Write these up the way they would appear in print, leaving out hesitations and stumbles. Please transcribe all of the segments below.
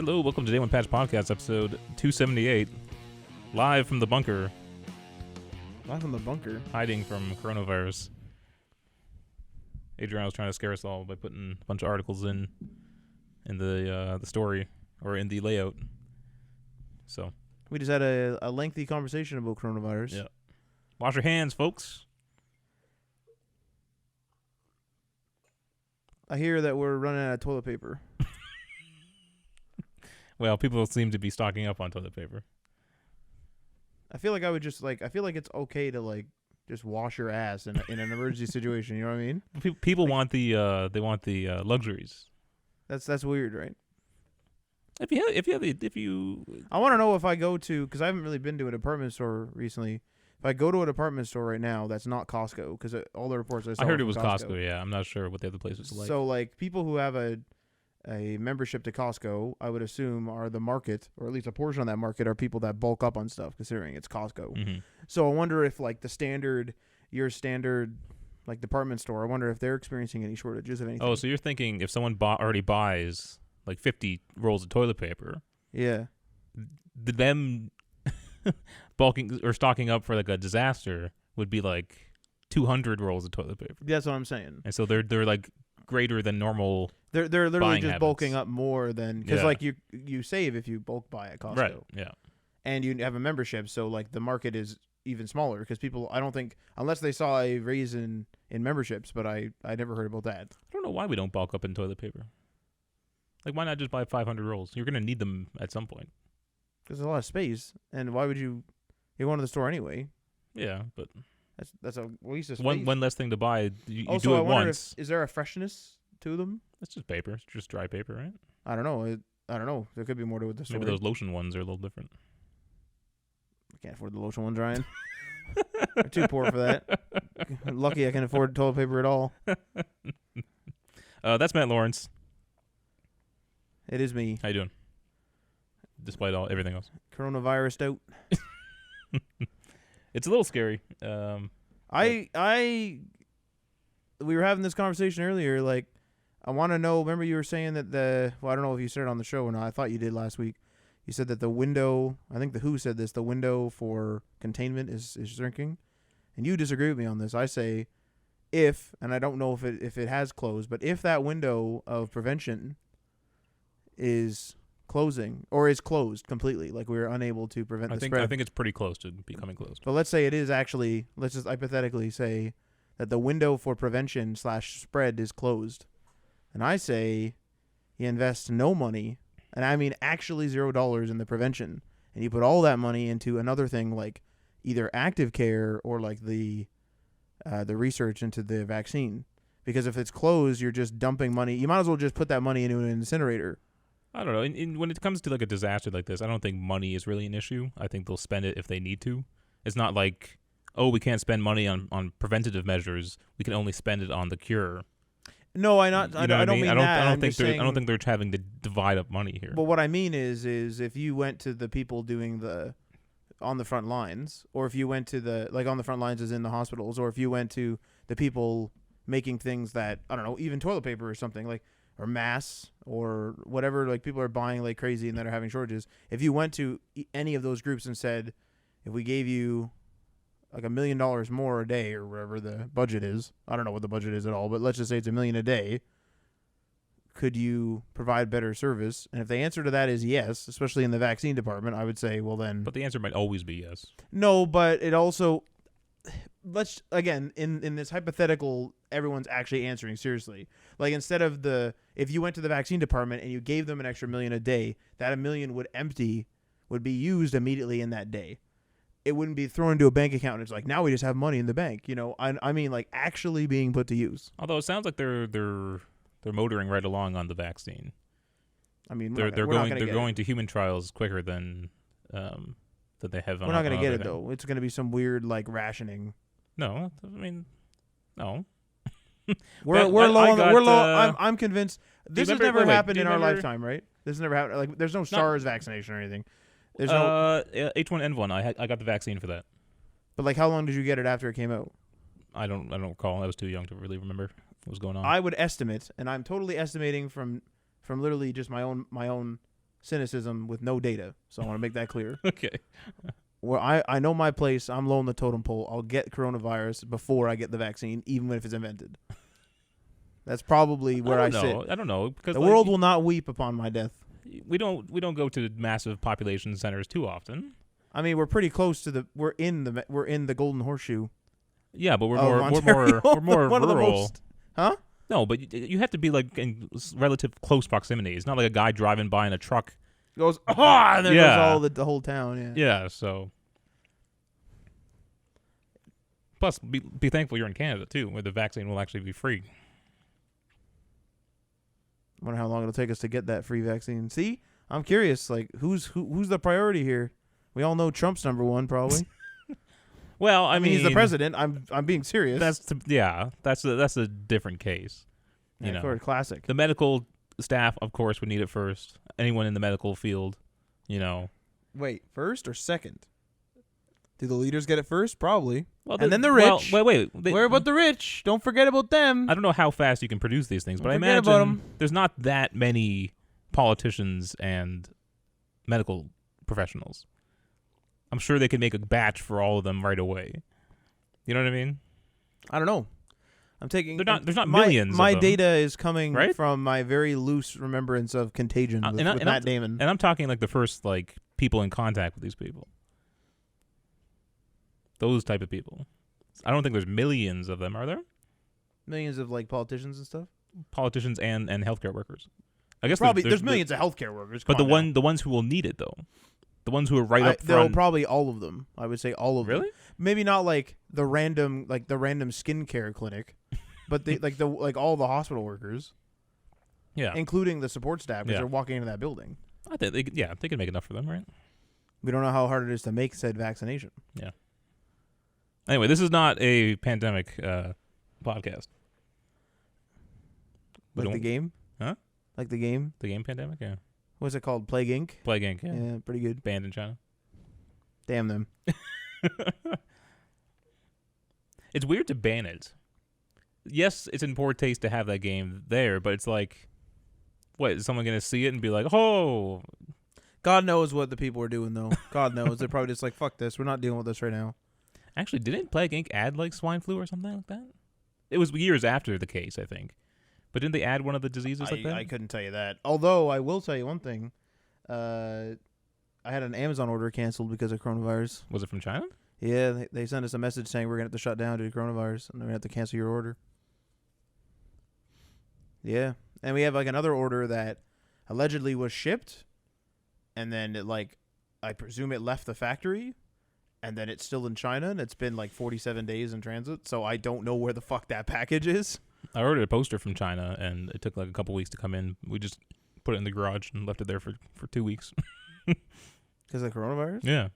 Hello, welcome to Day One Patch Podcast, episode 278, live from the bunker. Live from the bunker? Hiding from coronavirus. Adrian was trying to scare us all by putting a bunch of articles in the story, or in the layout. So we just had a lengthy conversation about coronavirus. Yeah. Wash your hands, folks. I hear that we're running out of toilet paper. Well, people seem to be stocking up on toilet paper. I feel like I would just I feel like it's okay to just wash your ass in an emergency situation. You know what I mean? People want the luxuries. That's weird, right? If you I want to know if I go to, because I haven't really been to a department store recently. If I go to a department store right now, that's not Costco, because all the reports I saw. I heard it was Costco. Costco. Yeah, I'm not sure what the other place was like. So people who have a membership to Costco, I would assume are the market, or at least a portion of that market, are people that bulk up on stuff, considering it's Costco. Mm-hmm. So I wonder if your standard department store, I wonder if they're experiencing any shortages of anything. Oh, so you're thinking if someone already buys 50 rolls of toilet paper, yeah, them bulking or stocking up for a disaster would be 200 rolls of toilet paper. That's what I'm saying. And so they're greater than normal. They're literally just habits. Bulking up more than, because you save if you bulk buy at Costco, right? Yeah, and you have a membership, so the market is even smaller, because people, I don't think, unless they saw a raise in memberships, but I never heard about that. I don't know why we don't bulk up in toilet paper. Why not just buy 500 rolls? You're gonna need them at some point. Because there's a lot of space, and why would you're going to the store anyway? Yeah, but that's a waste of space. One less thing to buy. You also, do it I wonder once. is there a freshness to them? It's just paper. It's just dry paper, right? I don't know. I don't know. There could be more to it. Maybe those lotion ones are a little different. I can't afford the lotion ones, Ryan. They're too poor for that. Lucky I can afford toilet paper at all. That's Matt Lawrence. It is me. How you doing? Despite everything else. Coronavirus out. It's a little scary. We were having this conversation earlier. I want to know. Remember, you were saying that I don't know if you said it on the show or not. I thought you did last week. You said that the window, I think the WHO said this, the window for containment is shrinking. And you disagree with me on this. I say if, and I don't know if it has closed, but if that window of prevention is closing or is closed completely, we're unable to prevent the spread. I think it's pretty close to becoming closed. But let's say it is actually, let's just hypothetically say that the window for prevention / spread is closed. And I say you invest no money, and I mean actually $0 in the prevention, and you put all that money into another thing like either active care or the research into the vaccine. Because if it's closed, you're just dumping money. You might as well just put that money into an incinerator. I don't know. When it comes to a disaster like this, I don't think money is really an issue. I think they'll spend it if they need to. It's not we can't spend money on preventative measures. We can only spend it on the cure. No, I don't mean that. I don't think they're having to divide up money here. But what I mean is if you went to the people doing on the front lines, or if you went to on the front lines as in the hospitals, or if you went to the people making things that, I don't know, even toilet paper or something or masks or whatever, people are buying like crazy and that are having shortages. If you went to any of those groups and said, if we gave you $1 million more a day or whatever the budget is, I don't know what the budget is at all, but let's just say it's $1 million a day, could you provide better service? And if the answer to that is yes, especially in the vaccine department, I would say, well then. But the answer might always be yes. No, but it also, let's, again, in this hypothetical, everyone's actually answering seriously. Instead of if you went to the vaccine department and you gave them an extra $1 million a day, that $1 million would be used immediately in that day. It wouldn't be thrown into a bank account. It's now we just have money in the bank. I mean, actually being put to use. Although it sounds like they're motoring right along on the vaccine. I mean, they're going to human trials quicker than they have. We're not going to get it though. It's going to be some weird rationing. No, I mean, no. We're low. I'm convinced this has never happened in our lifetime, right? This has never happened. There's no SARS vaccination or anything. There's no H1N1. I got the vaccine for that. But how long did you get it after it came out? I don't recall. I was too young to really remember what was going on. I would estimate, and I'm totally estimating from literally just my own cynicism with no data. So I want to make that clear. Okay. Where I know my place, I'm low on the totem pole. I'll get coronavirus before I get the vaccine, even if it's invented. That's probably where I sit. I don't know because The world will not weep upon my death. we don't go to massive population centers too often. I mean, we're pretty close to we're in the Golden Horseshoe. Yeah, but we're Ontario. more One of the rural. most, huh? No, but you have to be like in relative close proximity. It's not like a guy driving by in a truck. Goes and there Yeah. goes all the whole town. Yeah. Yeah, so. Plus, be thankful you're in Canada too, where the vaccine will actually be free. Wonder how long it'll take us to get that free vaccine. See, I'm curious. Like, who's the priority here? We all know Trump's number one, probably. Well, I mean, he's the president. I'm being serious. That's a different case. You know, for a classic. the medical staff, of course, would need it first. Anyone in the medical field, you know. Wait, first or second? Do the leaders get it first? Probably. Well, and then the rich. Well, wait. Where about the rich? Don't forget about them. I don't know how fast you can produce these things, but I Forget about 'em. imagine there's not that many politicians and medical professionals. I'm sure they could make a batch for all of them right away. You know what I mean? I don't know. I'm taking. There's not millions. My of them. data is coming Right? from my very loose remembrance of Contagion with Matt Damon. And I'm talking like the first like people in contact with these people. Those type of people. I don't think there's millions of them, are there? Millions of like politicians and stuff. Politicians and healthcare workers. I guess Probably there's millions of healthcare workers. But the ones who will need it though, the ones who are right up they'll front. probably all of them. I would say all of them. Really? Maybe not like the random skincare clinic, but all the hospital workers, Yeah. including the support staff, because Yeah. they're walking into that building. I think they can make enough for them, right? We don't know how hard it is to make said vaccination. Yeah. Anyway, this is not a pandemic podcast. Like the game? Huh? Like the game? The game Pandemic? Yeah. What's it called? Plague Inc.? Plague Inc. Yeah. Yeah, pretty good. Banned in China. Damn them. It's weird to ban it. Yes, it's in poor taste to have that game there, but it's like, what, is someone going to see it and be like, oh. God knows what the people are doing, though. God knows. They're probably just like, fuck this. We're not dealing with this right now. Actually, didn't Plague Inc. add like swine flu or something like that? It was years after the case, I think. But didn't they add one of the diseases like that? I couldn't tell you that. Although, I will tell you one thing. I had an Amazon order canceled because of coronavirus. Was it from China? Yeah, they sent us a message saying we're going to have to shut down due to coronavirus, and we're going to have to cancel your order. Yeah. And we have like another order that allegedly was shipped, and then it I presume it left the factory, and then it's still in China, and it's been like 47 days in transit, so I don't know where the fuck that package is. I ordered a poster from China, and it took like a couple weeks to come in. We just put it in the garage and left it there for 2 weeks. Because of coronavirus? Yeah.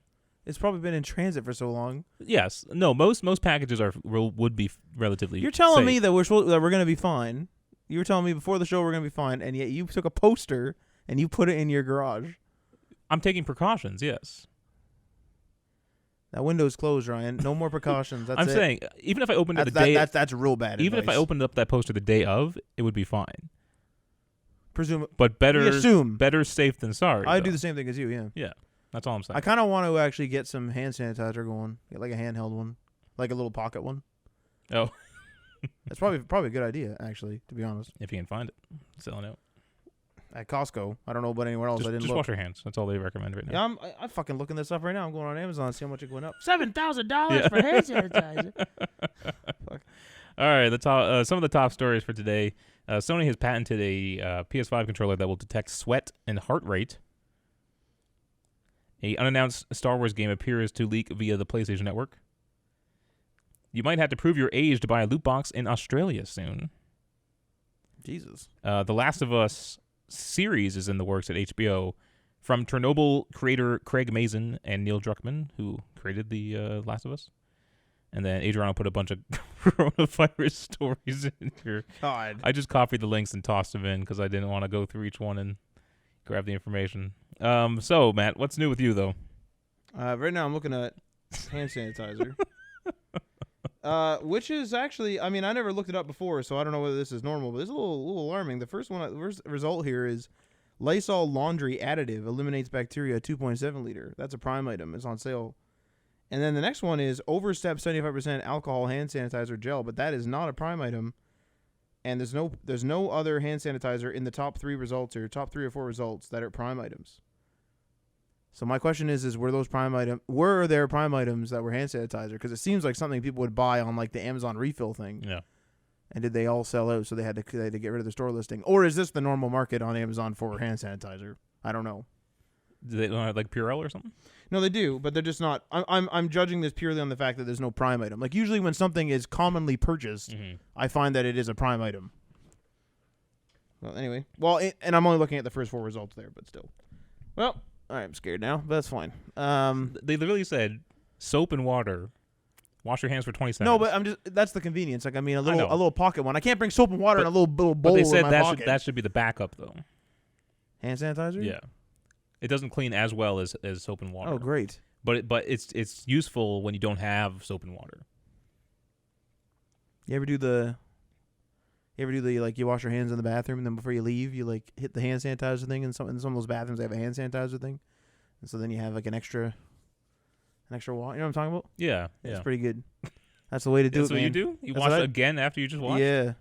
It's probably been in transit for so long. Yes. No, most packages would be relatively You're telling safe. me that we're going to be fine. You were telling me before the show we're going to be fine, and yet you took a poster and you put it in your garage. I'm taking precautions, yes. That window's closed, Ryan. No more precautions. That's I'm it. saying, even if I opened it the day... That's real bad Even advice. if I opened up that poster the day of, it would be fine. Presumably. But assume. better safe than sorry. I though. do the same thing as you, yeah. Yeah, that's all I'm saying. I kind of want to actually get some hand sanitizer going. Get like a handheld one. Like a little pocket one. Oh. That's probably a good idea, actually, to be honest. If you can find it. Selling out. At Costco. I don't know about anywhere else. I didn't Just look. wash your hands. That's all they recommend right now. Yeah, I'm fucking looking this up right now. I'm going on Amazon to see how much it went up. $7,000 for hand sanitizer. Fuck. All right, some of the top stories for today. Sony has patented a PS5 controller that will detect sweat and heart rate. A unannounced Star Wars game appears to leak via the PlayStation Network. You might have to prove your age to buy a loot box in Australia soon. Jesus. The Last of Us series is in the works at HBO from Chernobyl creator Craig Mazin and Neil Druckmann, who created the Last of Us. And then Adriano put a bunch of coronavirus stories in here. God. I just copied the links and tossed them in because I didn't want to go through each one and grab the information. So, Matt, what's new with you, though? Right now I'm looking at hand sanitizer. Which is actually, I mean, I never looked it up before, so I don't know whether this is normal, but it's a little alarming. The first result here is Lysol laundry additive eliminates bacteria 2.7 liter. That's a Prime item. It's on sale. And then the next one is Overstep 75% alcohol hand sanitizer gel, but that is not a Prime item. And there's no other hand sanitizer in the top 3 results or top 3 or 4 results that are Prime items. So my question is were there Prime items that were hand sanitizer? Because it seems like something people would buy on like the Amazon refill thing. Yeah. And did they all sell out? So they had to get rid of the store listing, or is this the normal market on Amazon for hand sanitizer? I don't know. Do they don't have like Purell or something? No, they do, but they're just not. I'm judging this purely on the fact that there's no Prime item. Like usually when something is commonly purchased, I find that it is a Prime item. Well, anyway, and I'm only looking at the first 4 results there, but still. Well, all right, I'm scared now, but that's fine. They literally said soap and water. Wash your hands for 20 seconds. No, but that's the convenience. Like I mean, a little pocket one. I can't bring soap and water in a little bowl but they said in my pocket. that should be the backup though. Hand sanitizer? Yeah. It doesn't clean as well as soap and water. Oh, great. But it's useful when you don't have soap and water. You ever do the like you wash your hands in the bathroom and then before you leave you like hit the hand sanitizer thing, and in some of those bathrooms they have a hand sanitizer thing, and so then you have like an extra wash. You know what I'm talking about? Yeah. It's pretty good. That's the way to do it. That's what man. you do? You That's wash it again after you just washed? Yeah,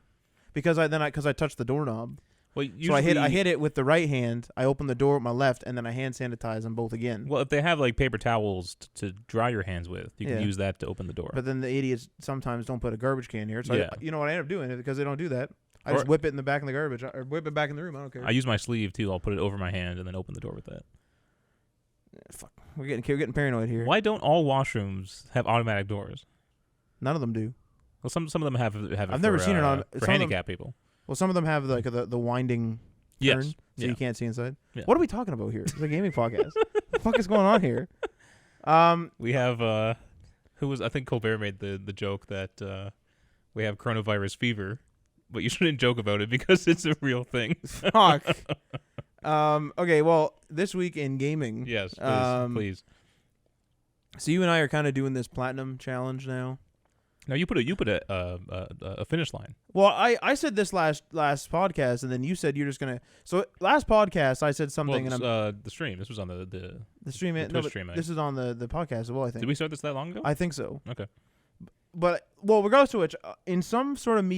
because I touched the doorknob. Well, so I hit it with the right hand. I open the door with my left, and then I hand sanitize them both again. Well, if they have like paper towels to dry your hands with, you can use that to open the door. But then the idiots sometimes don't put a garbage can here. So you know what I end up doing because they don't do that. I just whip it in the back in the garbage or whip it back in the room. I don't care. I use my sleeve too. I'll put it over my hand and then open the door with that. Fuck, we're getting paranoid here. Why don't all washrooms have automatic doors? None of them do. Well, some of them have it. I've never seen it on for handicapped people. Well, some of them have like the winding turn, so you can't see inside. Yeah. What are we talking about here? It's a gaming podcast. What the fuck is going on here? We have who was I think Colbert made the joke that we have coronavirus fever, but you shouldn't joke about it because it's a real thing. Fuck. Okay, well, this week in gaming. Yes, please. So you and I are kind of doing this platinum challenge now. No, you put a finish line. Well, I said this last podcast, and then you said you're just gonna. So last podcast, I said something, well, and the stream. This was on the stream. The stream. This is on the podcast as well. I think. Did we start this that long ago? I think so. Okay. But regardless of which, in some sort of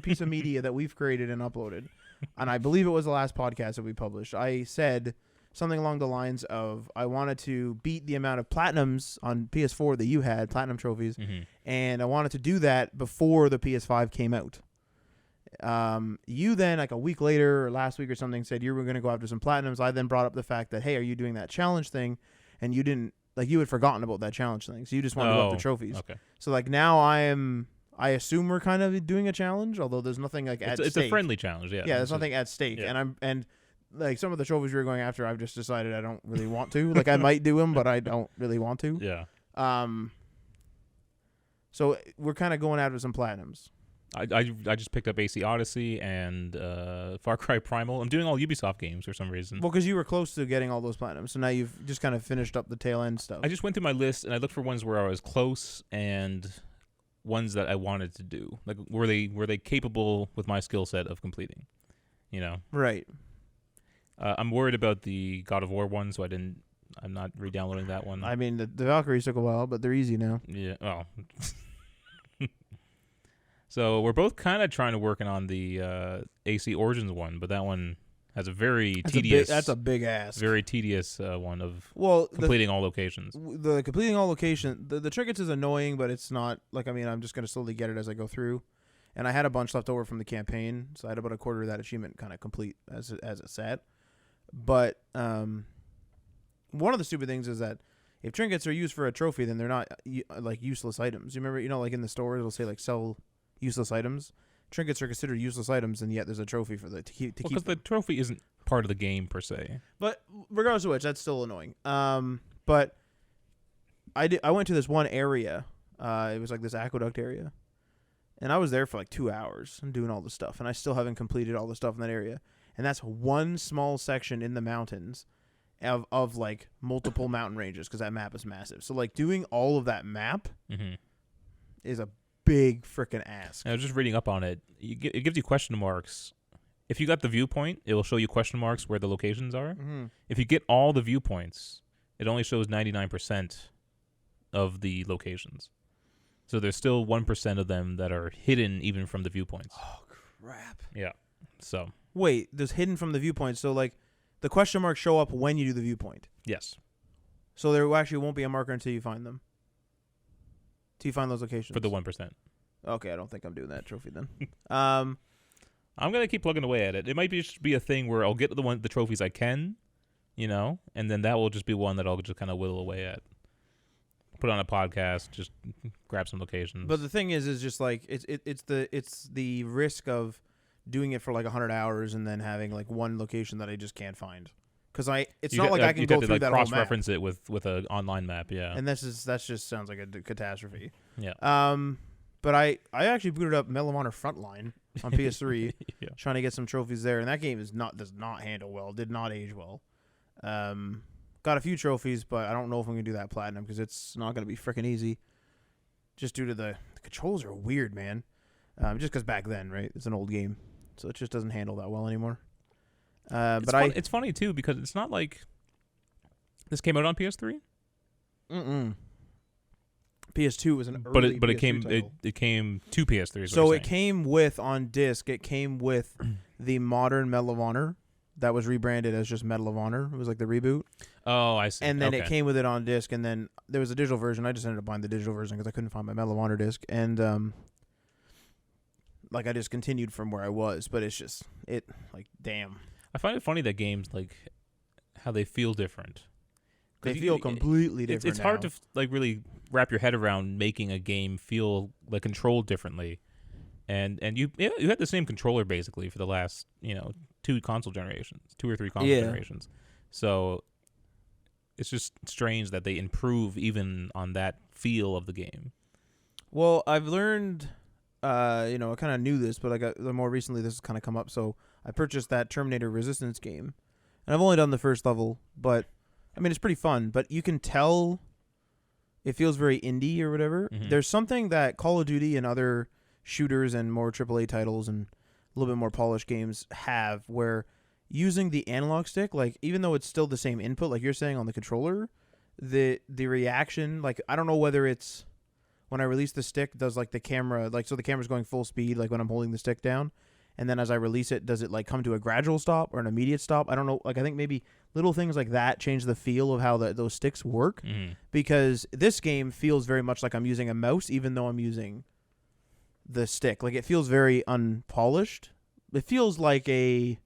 piece of media that we've created and uploaded, and I believe it was the last podcast that we published, I said something along the lines of I wanted to beat the amount of platinums on PS4 that you had, platinum trophies, and I wanted to do that before the PS5 came out. You then, like a week later or last week or something, said you were going to go after some platinums. I then brought up the fact that, hey, are you doing that challenge thing? And you didn't, like, you had forgotten about that challenge thing, so you just wanted to go after trophies. Okay. So, like, now I assume we're kind of doing a challenge, although there's nothing like at stake. It's a friendly challenge, yeah. Yeah, there's nothing at stake, and like some of the trophies we were going after, I've just decided I don't really want to. Like I might do them, but I don't really want to. Yeah. So we're kind of going after some platinums. I just picked up AC Odyssey and Far Cry Primal. I'm doing all Ubisoft games for some reason. Well, because you were close to getting all those platinums, so now you've just kind of finished up the tail end stuff. I just went through my list and I looked for ones where I was close and ones that I wanted to do. Like were they capable with my skill set of completing? You know. Right. I'm worried about the God of War one, so I'm not re-downloading that one. I mean, the Valkyries took a while, but they're easy now. Yeah. Oh. So we're both kind of trying to work on the AC Origins one, but that one has a very tedious. That's a big ask. Very tedious one of completing all locations. The completing all location, the trinkets is annoying, but it's not like I'm just gonna slowly get it as I go through. And I had a bunch left over from the campaign, so I had about a quarter of that achievement kind of complete as it sat. But one of the stupid things is that if trinkets are used for a trophy, then they're not like useless items. You remember, like in the stores, it'll say like sell useless items. Trinkets are considered useless items, and yet there's a trophy for to keep. Because the trophy isn't part of the game per se. But regardless of which, that's still annoying. But I went to this one area. It was like this aqueduct area, and I was there for like 2 hours and doing all the stuff, and I still haven't completed all the stuff in that area. And that's one small section in the mountains of like multiple mountain ranges, because that map is massive. So like doing all of that map is a big freaking ask. I was just reading up on it. It gives you question marks if you got the viewpoint, it will show you question marks where the locations are. Mm-hmm. If you get all the viewpoints, it only shows 99% of the locations. So there's still 1% of them that are hidden even from the viewpoints. Oh crap! Yeah. So Wait, there's hidden from the viewpoint. So like, the question marks show up when you do the viewpoint. yes, So there actually won't be a marker until you find them. Till you find those locations. for the 1%. Okay, I don't think I'm doing that trophy then. I'm gonna keep plugging away at it. It might just be a thing where I'll get the trophies I can, and then that will just be one that I'll just kind of whittle away at. Put on a podcast, just grab some locations. But the thing is just like it's the risk of doing it for like 100 hours and then having like one location that I just can't find. Because it's not like I can go through that whole map. Cross-reference it with an online map, yeah. And that just sounds like a catastrophe. Yeah. But I actually booted up Medal of Honor Frontline on PS3, Yeah. trying to get some trophies there, and that game does not handle well, did not age well. Got a few trophies, but I don't know if I'm gonna do that platinum because it's not gonna be freaking easy. Just due to the controls are weird, man. Just because back then, right? It's an old game, so it just doesn't handle that well anymore. It's funny too because it's not like this came out on PS3. PS2 was an early but it PS3 came title. it came to PS3. So it came with on disc. It came with the modern Medal of Honor that was rebranded as just Medal of Honor. It was like the reboot. Oh, I see. And then it came with it on disc, and then there was a digital version. I just ended up buying the digital version because I couldn't find my Medal of Honor disc, and like I just continued from where I was. But it's just damn. I find it funny that games like how they feel different. They feel completely different. It's hard to really wrap your head around making a game feel like controlled differently, and you had the same controller basically for the last 2 or 3 console generations. So it's just strange that they improve even on that feel of the game. Well, I've learned, I kind of knew this, but I got more recently this has kind of come up. So I purchased that Terminator Resistance game, and I've only done the first level, but I mean it's pretty fun. But you can tell it feels very indie or whatever. Mm-hmm. There's something that Call of Duty and other shooters and more AAA titles and a little bit more polished games have, where using the analog stick, like even though it's still the same input, like you're saying on the controller, the reaction, like I don't know whether it's when I release the stick, does like the camera, like so the camera's going full speed, like when I'm holding the stick down, and then as I release it, does it like come to a gradual stop or an immediate stop? I don't know. Like I think maybe little things like that change the feel of how those sticks work, because this game feels very much like I'm using a mouse, even though I'm using the stick. Like it feels very unpolished. It feels like an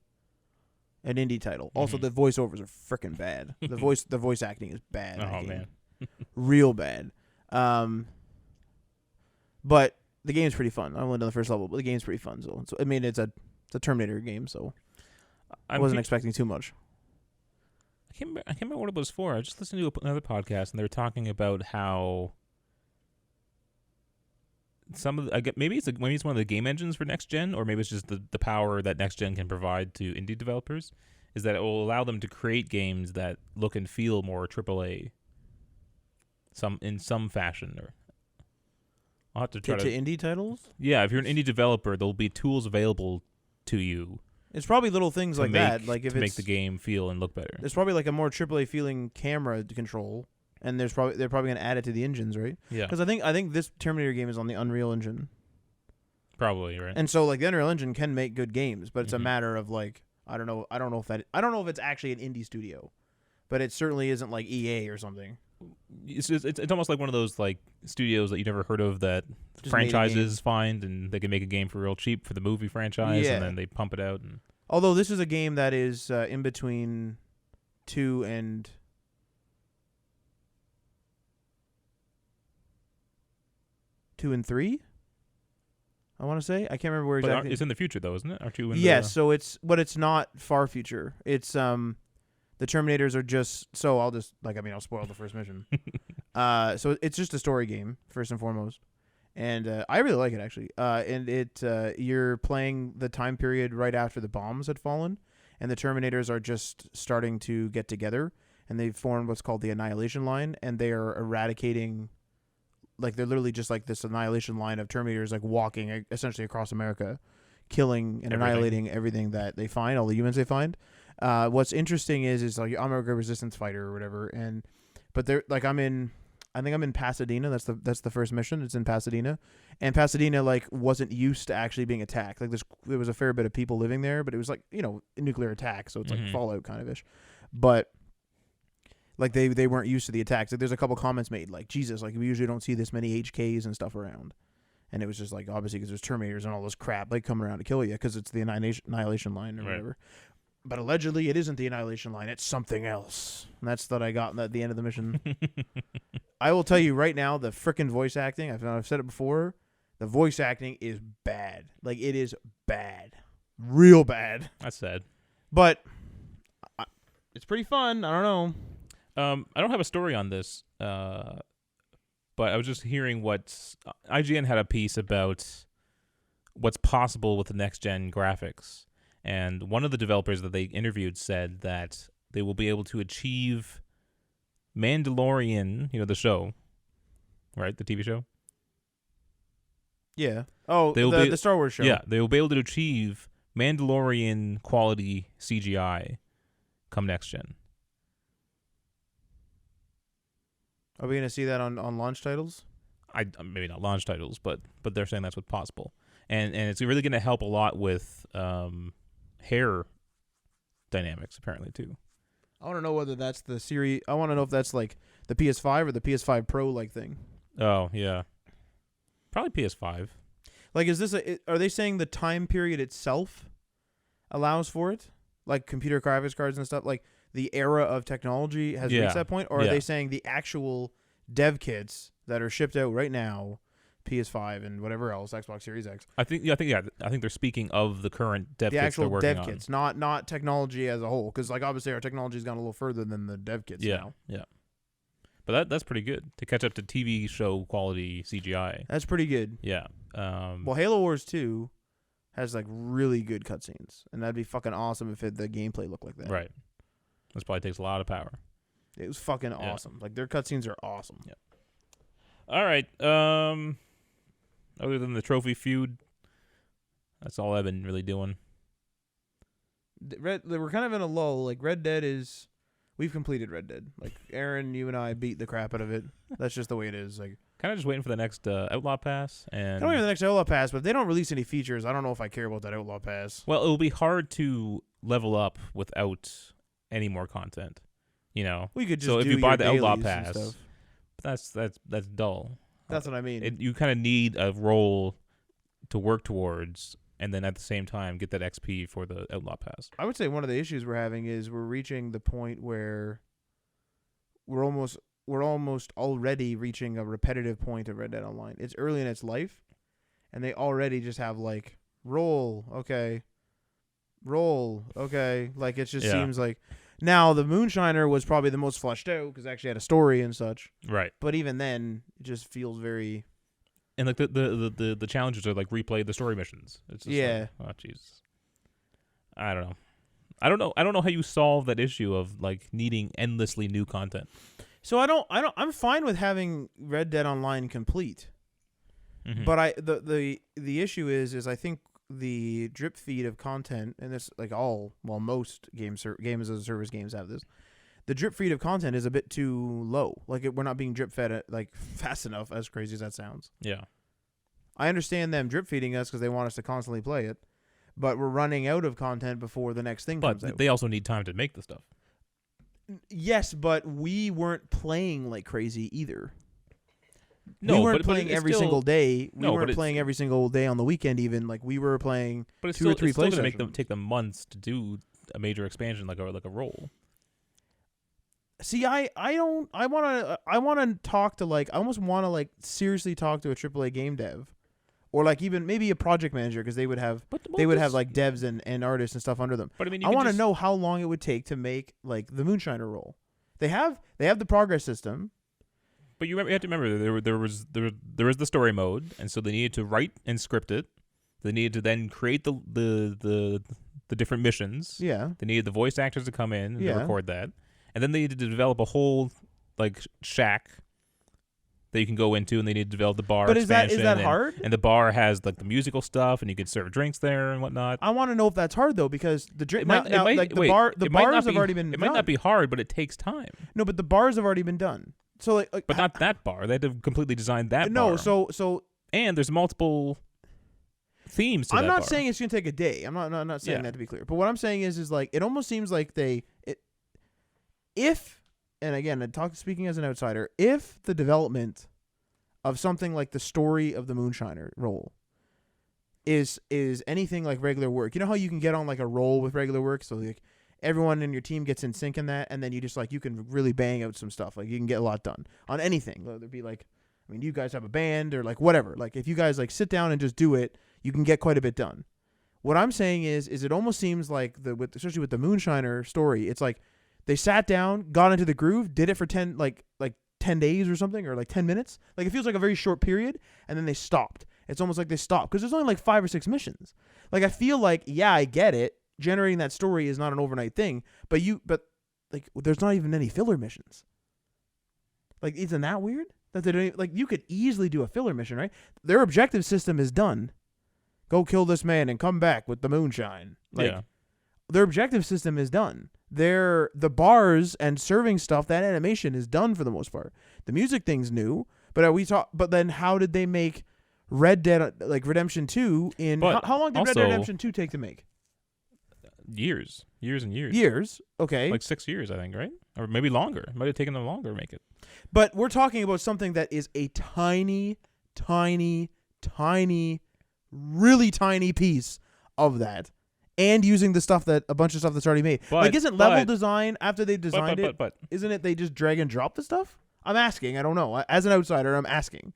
indie title. Also, the voiceovers are freaking bad. The voice acting is bad. Oh man, real bad. But the game's pretty fun. I only done the first level, but the game's pretty fun. So I mean, it's a Terminator game, so I wasn't expecting too much. I can't remember what it was for. I just listened to another podcast, and they were talking about how maybe it's one of the game engines for next gen, or maybe it's just the power that next gen can provide to indie developers, is that it will allow them to create games that look and feel more AAA, in some fashion. Or I'll have to try to indie titles. Yeah, if you're an indie developer, there'll be tools available to you. It's probably little things like that, like if to make the game feel and look better. There's probably like a more AAA feeling camera control. And they're probably going to add it to the engines, right? Yeah. Because I think this Terminator game is on the Unreal Engine. Probably, right. And so like the Unreal Engine can make good games, but it's a matter of like I don't know if it's actually an indie studio, but it certainly isn't like EA or something. It's almost like one of those like studios that you never heard of that Just franchises find, and they can make a game for real cheap for the movie franchise, and then they pump it out. And although this is a game that is in between 2 and 3, I want to say. I can't remember where exactly. But it's in the future though, isn't it? Aren't you? Yes, so it's not far future. It's the Terminators are just I'll spoil the first mission. So it's just a story game first and foremost, and I really like it actually. And you're playing the time period right after the bombs had fallen, and the Terminators are just starting to get together, and they've formed what's called the Annihilation Line, and they are eradicating. Like they're literally just like this annihilation line of Terminators, like walking essentially across America, killing and annihilating everything that they find, all the humans they find. What's interesting is like I'm a resistance fighter or whatever, but they're like I think I'm in Pasadena. That's the first mission. It's in Pasadena, and Pasadena like wasn't used to actually being attacked. Like there was a fair bit of people living there, but it was like a nuclear attack, so it's like Fallout kind of ish. But like they weren't used to the attacks. Like, there's a couple comments made like Jesus, like we usually don't see this many HKs and stuff around, and it was just like obviously because there's Terminators and all this crap like coming around to kill you because it's the annihilation line or whatever. But allegedly, it isn't the annihilation line. It's something else. And that's what I got at the end of the mission. I will tell you right now, the frickin' voice acting, I've said it before, the voice acting is bad. Like, it is bad. Real bad. That's sad. But it's pretty fun. I don't know. I don't have a story on this, but I was just hearing what IGN had a piece about what's possible with the next-gen graphics. And one of the developers that they interviewed said that they will be able to achieve Mandalorian, the show, right? The TV show? Yeah. Oh, the Star Wars show. Yeah, they will be able to achieve Mandalorian quality CGI come next gen. Are we going to see that on launch titles? Maybe not launch titles, but they're saying that's what's possible. And it's really going to help a lot with hair dynamics, apparently, too. I want to know whether that's the series. I want to know if that's like the PS5 or the PS5 Pro like thing. Oh, yeah. Probably PS5. Like, is this are they saying the time period itself allows for it? Like computer graphics cards and stuff? Like the era of technology has reached that point? Or are they saying the actual dev kits that are shipped out right now, PS5 and whatever else, Xbox Series X? I think they're speaking of the current dev kits they're working on. The actual dev kits, not technology as a whole. Because like obviously our technology's gone a little further than the dev kits now. Yeah. But that's pretty good to catch up to TV show quality CGI. That's pretty good. Yeah. Well, Halo Wars 2 has like really good cutscenes, and that'd be fucking awesome if the gameplay looked like that. Right. This probably takes a lot of power. It was fucking awesome. Like their cutscenes are awesome. Yeah. All right. Other than the trophy feud, that's all I've been really doing. We're kind of in a lull. Like Red Dead is. We've completed Red Dead. Like Aaron, you and I beat the crap out of it. That's just the way it is. Like, kind of just waiting for the next Outlaw Pass. And I don't even the next Outlaw Pass, but if they don't release any features, I don't know if I care about that Outlaw Pass. Well, it'll be hard to level up without any more content. We could just so if you buy the Outlaw Pass, that's that's dull. That's what I mean. You kind of need a role to work towards, and then at the same time get that XP for the Outlaw Pass. I would say one of the issues we're having is we're reaching the point where we're almost already reaching a repetitive point of Red Dead Online. It's early in its life, and they already just have like roll, okay. Like it just seems like now the Moonshiner was probably the most fleshed out because it actually had a story and such. Right. But even then, it just feels very. And like the challenges are like replay the story missions. It's just like, oh Jesus. I don't know. I don't know how you solve that issue of like needing endlessly new content. So I'm fine with having Red Dead Online complete. Mm-hmm. But the issue is I think the drip feed of content, and this like most games as a service games have this. The drip feed of content is a bit too low. Like we're not being drip fed like fast enough, as crazy as that sounds. Yeah. I understand them drip feeding us because they want us to constantly play it, but we're running out of content before the next thing comes out. But they also need time to make the stuff. Yes, but we weren't playing like crazy either. No, we weren't playing every single day. We weren't playing every single day on the weekend even. Like we were playing but it's 2 or 3 plays. It's still going to take them months to do a major expansion like a role. See, I want to talk to like I almost want to like seriously talk to a AAA game dev, or like even maybe a project manager because they would have have like devs and artists and stuff under them. But I mean, I want to know how long it would take to make like the Moonshiner role. They have the progress system. But you have to remember there was the story mode, and so they needed to write and script it. They needed to then create the different missions. Yeah. They needed the voice actors to come in and to record that. And then they needed to develop a whole like shack that you can go into, and they need to develop the bar. But is that expansion, hard? And the bar has like the musical stuff, and you can serve drinks there and whatnot. I want to know if that's hard though, because the It might- it might- like the wait, bar, the it might bars not have be- already been. It might not be hard, but it takes time. No, but the bars have already been done. So like But not that bar. They had to completely design that. no. bar. So and there's multiple themes to I'm that not bar. saying it's gonna take a day. I'm not saying that to be clear. But what I'm saying is like it almost seems like if, and again, speaking as an outsider, if the development of something like the story of the Moonshiner role is anything like regular work, you know how you can get on like a roll with regular work, so like everyone in your team gets in sync in that, and then you just like you can really bang out some stuff, like you can get a lot done on anything, whether it be like, I mean, you guys have a band or like whatever, like if you guys like sit down and just do it, you can get quite a bit done. What I'm saying is it almost seems like especially with the Moonshiner story, it's like they sat down, got into the groove, did it for 10 days or something, or like 10 minutes. Like it feels like a very short period, and then they stopped. It's almost like they stopped because there's only like 5 or 6 missions. Like I feel like, yeah, I get it. Generating that story is not an overnight thing, but like there's not even any filler missions. Like, isn't that weird? That they don't even, like, you could easily do a filler mission, right? Their objective system is done. Go kill this man and come back with the moonshine. Like, yeah. Their objective system is done. The bars and serving stuff, that animation is done for the most part. The music thing's new, but then how did they make Red Dead like Redemption 2 in how long did Red Dead Redemption 2 take to make? Years and years. Years, okay. Like 6 years, I think, right? Or maybe longer. It might have taken them longer to make it. But we're talking about something that is a tiny, tiny, tiny, really tiny piece of that. And using a bunch of stuff that's already made. Like, isn't level design, after they designed it, isn't it they just drag and drop the stuff? I'm asking. I don't know. As an outsider, I'm asking.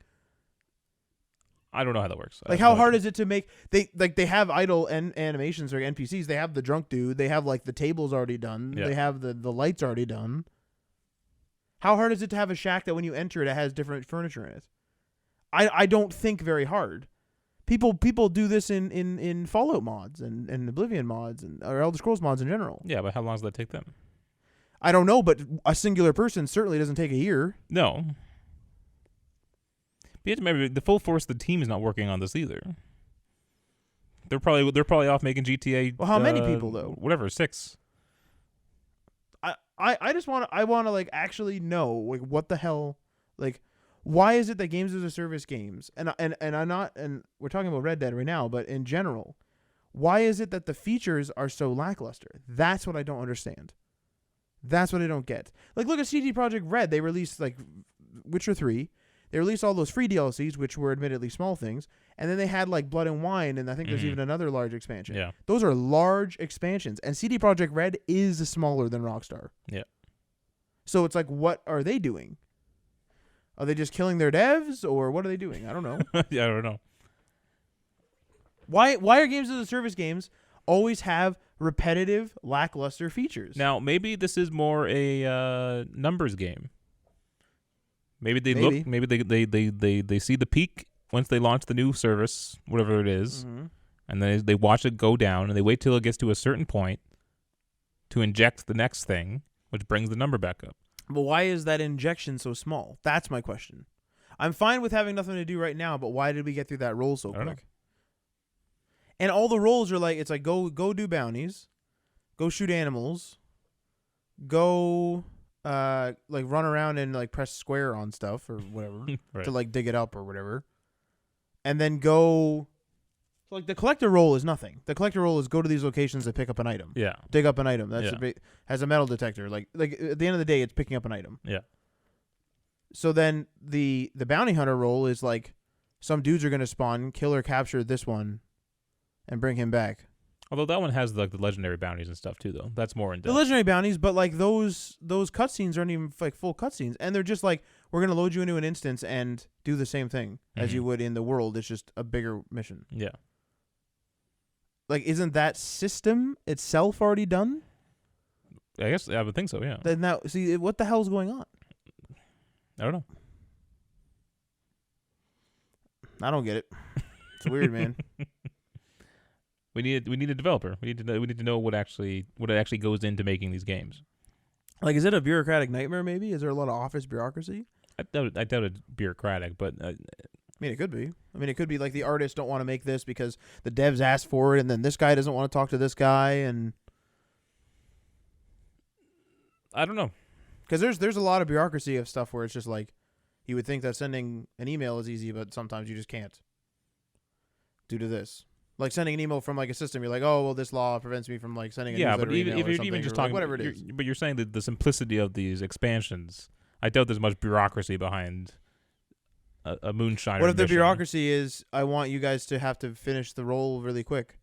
I don't know how that works. Like, how hard is it to make? They have idle animations or NPCs. They have the drunk dude. They have like the tables already done. Yeah. They have the lights already done. How hard is it to have a shack that when you enter it, it has different furniture in it? I don't think very hard. People do this in Fallout mods and Oblivion mods or Elder Scrolls mods in general. Yeah, but how long does that take them? I don't know, but a singular person certainly doesn't take a year. No. But you have to remember, the full force of the team is not working on this either. They're probably off making GTA. Well, how many people though? Whatever, 6. I just want to like actually know like what the hell, like why is it that games as a service games and I'm not, and we're talking about Red Dead right now, but in general, why is it that the features are so lackluster? That's what I don't understand. That's what I don't get. Like, look at CD Projekt Red. They released like Witcher 3. They released all those free DLCs, which were admittedly small things, and then they had like Blood and Wine, and I think there's even another large expansion. Yeah. Those are large expansions, and CD Projekt Red is smaller than Rockstar. Yeah. So it's like, what are they doing? Are they just killing their devs, or what are they doing? I don't know. Yeah, I don't know. Why are games as a service games always have repetitive, lackluster features? Now, maybe this is more a numbers game. Maybe they look. Maybe they see the peak once they launch the new service, whatever it is, and then they watch it go down, and they wait till it gets to a certain point to inject the next thing, which brings the number back up. But why is that injection so small? That's my question. I'm fine with having nothing to do right now, but why did we get through that roll so quick? And all the rolls are like, it's like go do bounties, go shoot animals, go like run around and like press square on stuff or whatever Right. to like dig it up or whatever, and then go. So like the collector roll is nothing. The collector roll is go to these locations to pick up an item. Yeah. Dig up an item. That's has a metal detector. Like at the end of the day, it's picking up an item. Yeah. So then the bounty hunter roll is like some dudes are gonna spawn, kill or capture this one, and bring him back. Although that one has like the legendary bounties and stuff too, though. That's more in depth. The legendary bounties, but like those cutscenes aren't even like full cutscenes, and they're just like, we're gonna load you into an instance and do the same thing as you would in the world. It's just a bigger mission. Yeah. Like, isn't that system itself already done? I guess I would think so. Yeah. Then now, see, what the hell's going on? I don't know. I don't get it. It's weird, man. We need a developer. We need to know what actually goes into making these games. Like, is it a bureaucratic nightmare? Maybe is there a lot of office bureaucracy? I doubt it's bureaucratic, but I mean, it could be. I mean, it could be like the artists don't want to make this because the devs asked for it, and then this guy doesn't want to talk to this guy, and I don't know. because there's a lot of bureaucracy of stuff where it's just like you would think that sending an email is easy, but sometimes you just can't due to this. Like sending an email from like a system, you're like, oh well, this law prevents me from like sending a Yeah, newsletter but even email if or you're something, even just or, like, talking, whatever it is. but you're saying that the simplicity of these expansions. I doubt there's much bureaucracy behind a moonshiner. What if the mission. bureaucracy is I want you guys to have to finish the role really quick?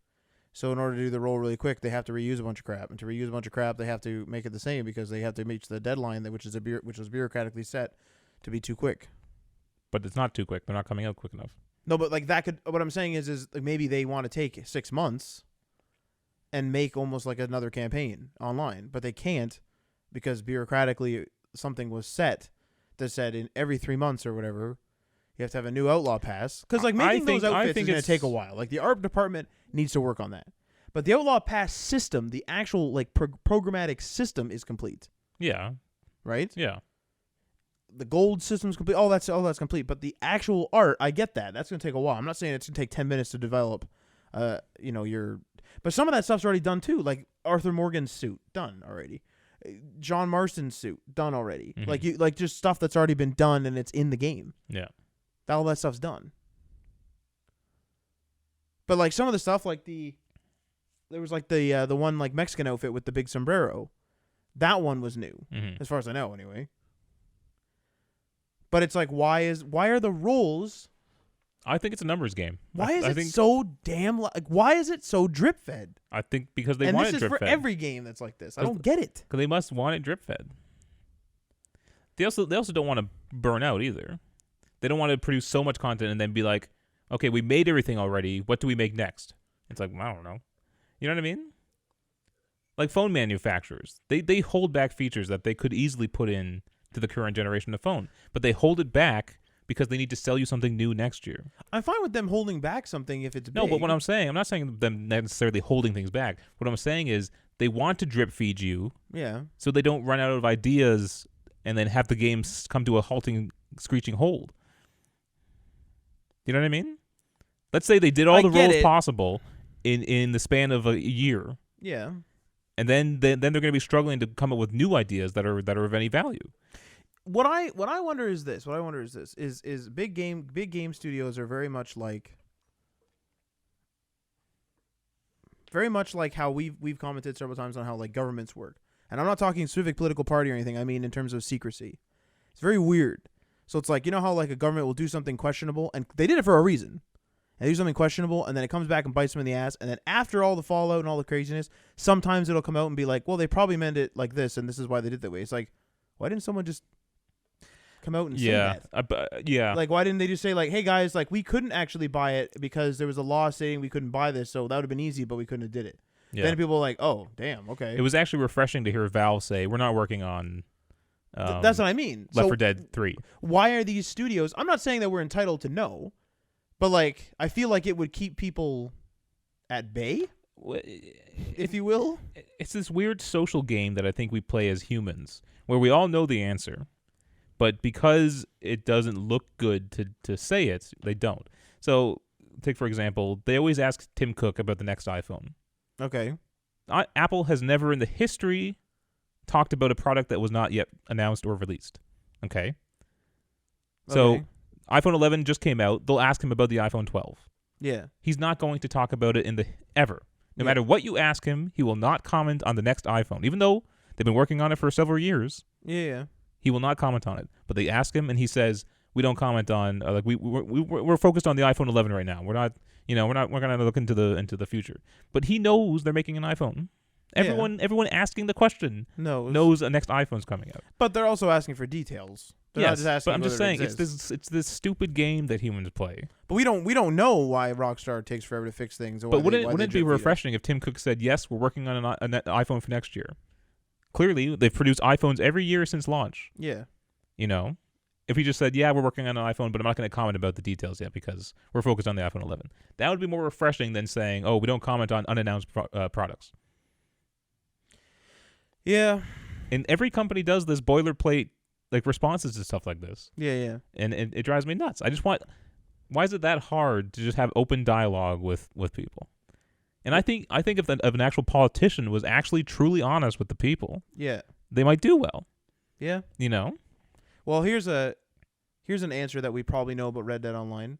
So in order to do the role really quick, they have to reuse a bunch of crap, and to reuse a bunch of crap, they have to make it the same because they have to reach the deadline which was bureaucratically set to be too quick. But it's not too quick. They're not coming out quick enough. No, but like that could. What I'm saying is like maybe they want to take 6 months and make almost like another campaign online, but they can't because bureaucratically something was set that said in every 3 months or whatever you have to have a new outlaw pass. Because like making those outfits is going to take a while. Like the art department needs to work on that, but the outlaw pass system, the actual like programmatic system, is complete. Yeah. Right. Yeah. The gold system's complete. All that's complete. But the actual art, I get that. That's gonna take a while. I'm not saying it's gonna take 10 minutes to develop. But some of that stuff's already done too. Like Arthur Morgan's suit, done already. John Marston's suit, done already. Mm-hmm. Like just stuff that's already been done and it's in the game. Yeah. All that stuff's done. But like some of the stuff, like there was like the one like Mexican outfit with the big sombrero. That one was new, as far as I know, anyway. But it's like, why are the rules? I think it's a numbers game. Why is it so damn like? Why is it so drip fed? I think because they want it drip fed. And this is for every game that's like this. I don't get it. Because they must want it drip fed. They also don't want to burn out either. They don't want to produce so much content and then be like, okay, we made everything already. What do we make next? It's like, I don't know. You know what I mean? Like phone manufacturers, they hold back features that they could easily put in to the current generation of phone, but they hold it back because they need to sell you something new next year. I'm fine with them holding back something if it's big. No, but what I'm saying, I'm not saying them necessarily holding things back. What I'm saying is they want to drip feed you, so they don't run out of ideas and then have the game come to a halting, screeching hold. You know what I mean? Let's say they did all the roles possible in the span of a year. Yeah. And then they're going to be struggling to come up with new ideas that are of any value. What I wonder is this. Is big game studios are very much like how we've commented several times on how like governments work. And I'm not talking specific political party or anything. I mean in terms of secrecy. It's very weird. So it's like, you know how like a government will do something questionable, and they did it for a reason. They do something questionable, and then it comes back and bites them in the ass. And then after all the fallout and all the craziness, sometimes it'll come out and be like, well, they probably meant it like this, and this is why they did it that way. It's like, why didn't someone just come out and say that? Yeah. Like, why didn't they just say, like, hey, guys, like, we couldn't actually buy it because there was a law saying we couldn't buy this, so that would have been easy, but we couldn't have did it. Yeah. Then people were like, oh, damn, okay. It was actually refreshing to hear Valve say, we're not working on... that's what I mean. Left 4 Dead 3. Why are these studios... I'm not saying that we're entitled to know, but, like, I feel like it would keep people at bay, if you will. It's this weird social game that I think we play as humans, where we all know the answer, but because it doesn't look good to say it, they don't. So, take, for example, they always ask Tim Cook about the next iPhone. Okay. Apple has never in the history talked about a product that was not yet announced or released. Okay? So... iPhone 11 just came out. They'll ask him about the iPhone 12. Yeah. He's not going to talk about it ever. No matter what you ask him, he will not comment on the next iPhone. Even though they've been working on it for several years. Yeah. He will not comment on it. But they ask him, and he says, "We don't comment on we're focused on the iPhone 11 right now. We're not we're going to look into the future." But he knows they're making an iPhone. Everyone asking the question knows a next iPhone's coming out. But they're also asking for details. They're not just asking, but I'm just saying it's this stupid game that humans play. But we don't know why Rockstar takes forever to fix things. Or but wouldn't it be refreshing if Tim Cook said, "Yes, we're working on an iPhone for next year"? Clearly, they've produced iPhones every year since launch. Yeah. You know, if he just said, "Yeah, we're working on an iPhone, but I'm not going to comment about the details yet because we're focused on the iPhone 11," that would be more refreshing than saying, "Oh, we don't comment on unannounced products." Yeah. And every company does this boilerplate like responses to stuff like this. Yeah. And it drives me nuts. Why is it that hard to just have open dialogue with people? And I think if an actual politician was actually truly honest with the people, Yeah. they might do well. Yeah. You know? Well, here's an answer that we probably know about Red Dead Online.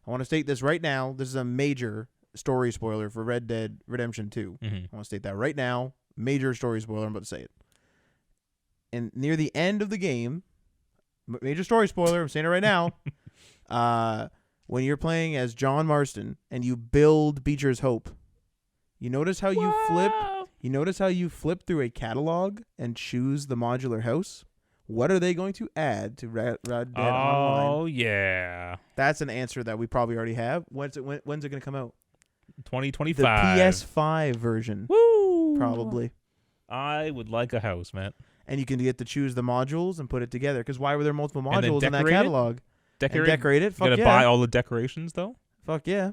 I want to state this right now. This is a major story spoiler for Red Dead Redemption 2. Mm-hmm. I want to state that right now. Major story spoiler. I'm about to say it. And near the end of the game, major story spoiler. I'm saying it right now. When you're playing as John Marston and you build Beecher's Hope, you notice how you flip. You notice how you flip through a catalog and choose the modular house. What are they going to add to Red Dead Online? Oh yeah, that's an answer that we probably already have. When's it going to come out? 2025. The PS5 version. Woo! Probably. I would like a house, man. And you can get to choose the modules and put it together. Because why were there multiple modules in that decorate it? catalog? Decorate it? Fuck You gotta yeah. buy all the decorations though. Fuck yeah.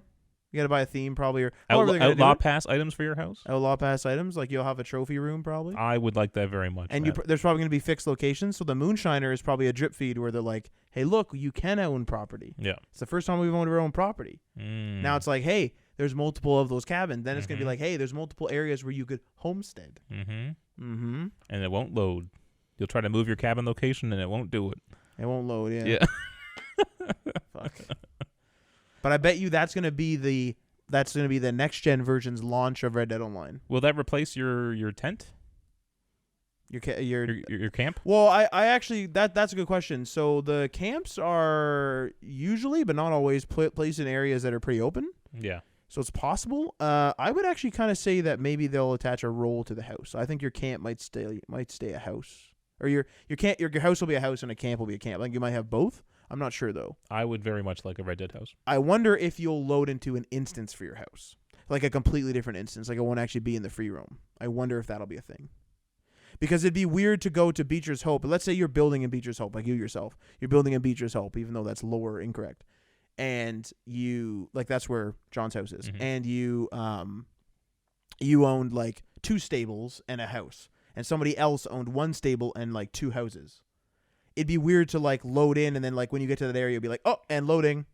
You got to buy a theme probably. Or Outlaw pass items for your house. Outlaw pass items. Like you'll have a trophy room probably. I would like that very much. And there's probably going to be fixed locations. So the Moonshiner is probably a drip feed where they're like, hey, look, you can own property. Yeah. It's the first time we've owned our own property. Now it's like, hey, there's multiple of those cabins. Then it's going to be like, hey, there's multiple areas where you could homestead. And it won't load. You'll try to move your cabin location and it won't do it. It won't load, yeah. Yeah. Fuck. But I bet you that's going to be the next gen version's launch of Red Dead Online. Will that replace your tent? Your camp? Well, I actually that's a good question. So the camps are usually, but not always, placed in areas that are pretty open. Yeah. So it's possible. I would actually kind of say that maybe they'll attach a role to the house. I think your camp might stay a house, or your house will be a house and a camp will be a camp. Like you might have both. I'm not sure though. I would very much like a Red Dead house. I wonder if you'll load into an instance for your house, like a completely different instance, like it won't actually be in the free roam. I wonder if that'll be a thing. Because it'd be weird to go to Beecher's Hope. Let's say you're building in Beecher's Hope, like you yourself. You're building in Beecher's Hope, even though that's lore incorrect. And you, like, that's where John's house is. Mm-hmm. And you owned, like, 2 stables and a house. And somebody else owned 1 stable and, like, 2 houses. It'd be weird to, like, load in, and then, like, when you get to that area, you'll be like, oh, and loading.